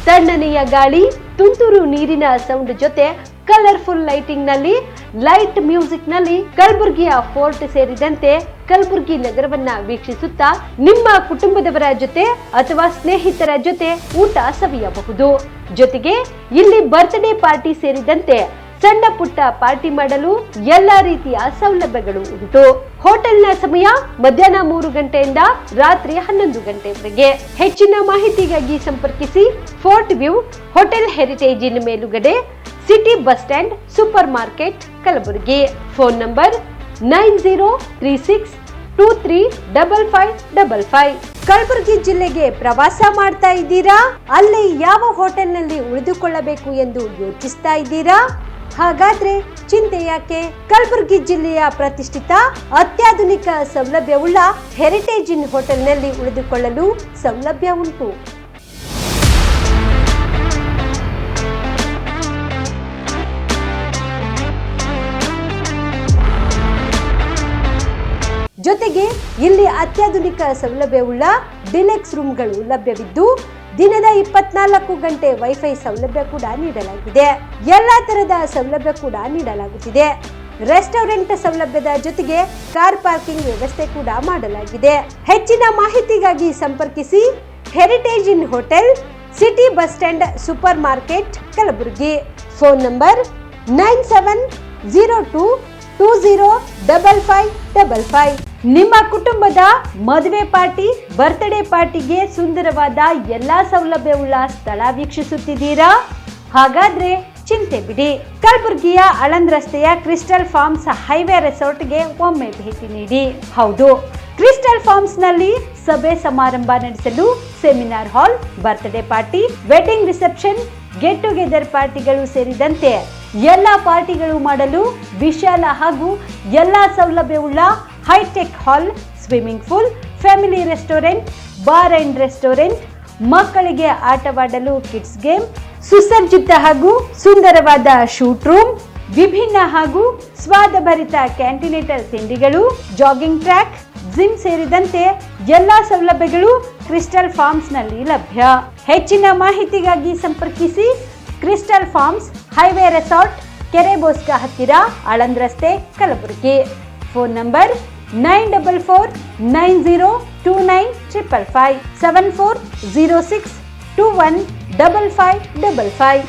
ತಣ್ಣನೆಯ ಗಾಳಿ, ತುಂತುರು ನೀರಿನ ಸೌಂಡ್ ಜೊತೆ ಕಲರ್ಫುಲ್ ಲೈಟಿಂಗ್ ನಲ್ಲಿ, ಲೈಟ್ ಮ್ಯೂಸಿಕ್ ನಲ್ಲಿ ಕಲಬುರಗಿಯ ಫೋರ್ಟ್ ಸೇರಿದಂತೆ ಕಲಬುರಗಿ ನಗರವನ್ನ ವೀಕ್ಷಿಸುತ್ತಾ ನಿಮ್ಮ ಕುಟುಂಬದವರ ಜೊತೆ ಅಥವಾ ಸ್ನೇಹಿತರ ಜೊತೆ ಊಟ ಸವಿಯಬಹುದು. ಜೊತೆಗೆ ಇಲ್ಲಿ ಬರ್ತ್ಡೇ ಪಾರ್ಟಿ ಸೇರಿದಂತೆ ಸಣ್ಣ ಪುಟ್ಟ ಪಾರ್ಟಿ ಮಾಡಲು ಎಲ್ಲಾ ರೀತಿಯ ಸೌಲಭ್ಯಗಳು ಉಂಟು. ಹೋಟೆಲ್ನ ಸಮಯ ಮಧ್ಯಾಹ್ನ 3 ಗಂಟೆಯಿಂದ ರಾತ್ರಿ 11 ಗಂಟೆವರೆಗೆ. ಹೆಚ್ಚಿನ ಮಾಹಿತಿಗಾಗಿ ಸಂಪರ್ಕಿಸಿ ಫೋರ್ಟ್ ವ್ಯೂ ಹೋಟೆಲ್, ಹೆರಿಟೇಜ್ ಇನ್ ಮೇಲುಗಡೆ, city bus stand super market Kalaburagi. Phone number 9036235555. Kalaburagi ಜಿಲ್ಲೆಗೆ ಪ್ರವಾಸ ಮಾಡ್ತಾ ಇದ್ದೀರಾ? ಅಲ್ಲಿ ಯಾವ ಹೋಟೆಲ್ನಲ್ಲಿ ಉಳಿದುಕೊಳ್ಳಬೇಕು ಎಂದು ಯೋಚಿಸ್ತಾ ಇದ್ದೀರಾ? ಹಾಗಾದ್ರೆ ಚಿಂತೆ ಯಾಕೆ? ಕಲಬುರಗಿ ಜಿಲ್ಲೆಯ ಪ್ರತಿಷ್ಠಿತ ಅತ್ಯಾಧುನಿಕ ಸೌಲಭ್ಯವುಳ್ಳ ಹೆರಿಟೇಜ್ ಇನ್ ಹೋಟೆಲ್ನಲ್ಲಿ ಉಳಿದುಕೊಳ್ಳಲು ಸೌಲಭ್ಯ ಉಂಟು. ಜೊತೆಗೆ ಇಲ್ಲಿ ಅತ್ಯಾಧುನಿಕ ಸೌಲಭ್ಯವುಳ್ಳ ಡಿಲೆಕ್ಸ್ ರೂಮ್ಗಳು ಲಭ್ಯವಿದ್ದು ದಿನದ 24 ಗಂಟೆ ವೈಫೈ ಸೌಲಭ್ಯ ಕೂಡ ನೀಡಲಾಗಿದೆ. ಎಲ್ಲಾ ತರದ ಸೌಲಭ್ಯ ಕೂಡ ನೀಡಲಾಗುತ್ತಿದೆ. ರೆಸ್ಟೋರೆಂಟ್ ಸೌಲಭ್ಯದ ಜೊತೆಗೆ ಕಾರ್ ಪಾರ್ಕಿಂಗ್ ವ್ಯವಸ್ಥೆ ಕೂಡ ಮಾಡಲಾಗಿದೆ. ಹೆಚ್ಚಿನ ಮಾಹಿತಿಗಾಗಿ ಸಂಪರ್ಕಿಸಿ heritage inn hotel, city bus stand super market Kalaburagi. Phone number 9702205555. ನಿಮ್ಮ ಕುಟುಂಬದ ಮದುವೆ ಪಾರ್ಟಿ, ಬರ್ತ್ಡೇ ಪಾರ್ಟಿಗೆ ಸುಂದರವಾದ ಎಲ್ಲಾ ಸೌಲಭ್ಯವುಳ್ಳ ಸ್ಥಳ ವೀಕ್ಷಿಸುತ್ತಿದ್ದೀರಾ? ಹಾಗಾದ್ರೆ ಚಿಂತೆ ಬಿಡಿ. ಕಲಬುರಗಿಯ ಆಳಂದ್ ರಸ್ತೆಯ ಕ್ರಿಸ್ಟಲ್ ಫಾರ್ಮ್ಸ್ ಹೈವೇ ರೆಸಾರ್ಟ್ಗೆ ಒಮ್ಮೆ ಭೇಟಿ ನೀಡಿ. ಹೌದು, ಕ್ರಿಸ್ಟಲ್ ಫಾರ್ಮ್ಸ್ ನಲ್ಲಿ ಸಭೆ ಸಮಾರಂಭ ನಡೆಸಲು seminar hall, birthday party, wedding reception, get together ಪಾರ್ಟಿಗಳು ಸೇರಿದಂತೆ ಎಲ್ಲ ಪಾರ್ಟಿಗಳು ಮಾಡಲು ವಿಶಾಲ ಹಾಗೂ ಎಲ್ಲ ಸೌಲಭ್ಯವುಳ್ಳ hi-tech hall, swimming pool, family restaurant, bar and restaurant, ಮಕ್ಕಳಿಗೆ ಆಟವಾಡಲು ಕಿಡ್ಸ್ ಗೇಮ್, ಸುಸಜ್ಜಿತ ಹಾಗೂ ಸುಂದರವಾದ ಶೂಟ್ ರೂಮ್, ವಿಭಿನ್ನ ಹಾಗೂ ಸ್ವಾದಭರಿತ ಕ್ಯಾಂಟಿನೇಟರ್ ತಿಂಡಿಗಳು, ಜಾಗಿಂಗ್ ಟ್ರ್ಯಾಕ್, ಜಿಮ್ ಸೇರಿದಂತೆ ಎಲ್ಲ ಸೌಲಭ್ಯಗಳು ಕ್ರಿಸ್ಟಲ್ ಫಾರ್ಮ್ಸ್ ನಲ್ಲಿ ಲಭ್ಯ. ಹೆಚ್ಚಿನ ಮಾಹಿತಿಗಾಗಿ ಸಂಪರ್ಕಿಸಿ ಕ್ರಿಸ್ಟಲ್ ಫಾರ್ಮ್ಸ್ ಹೈವೇ ರೆಸಾರ್ಟ್, ಕೆರೆಬೋಸ್ಕ ಹತ್ತಿರ, ಆಳಂದ್ ರಸ್ತೆ, ಕಲಬುರಗಿ. Phone number 9490295555 7406215555.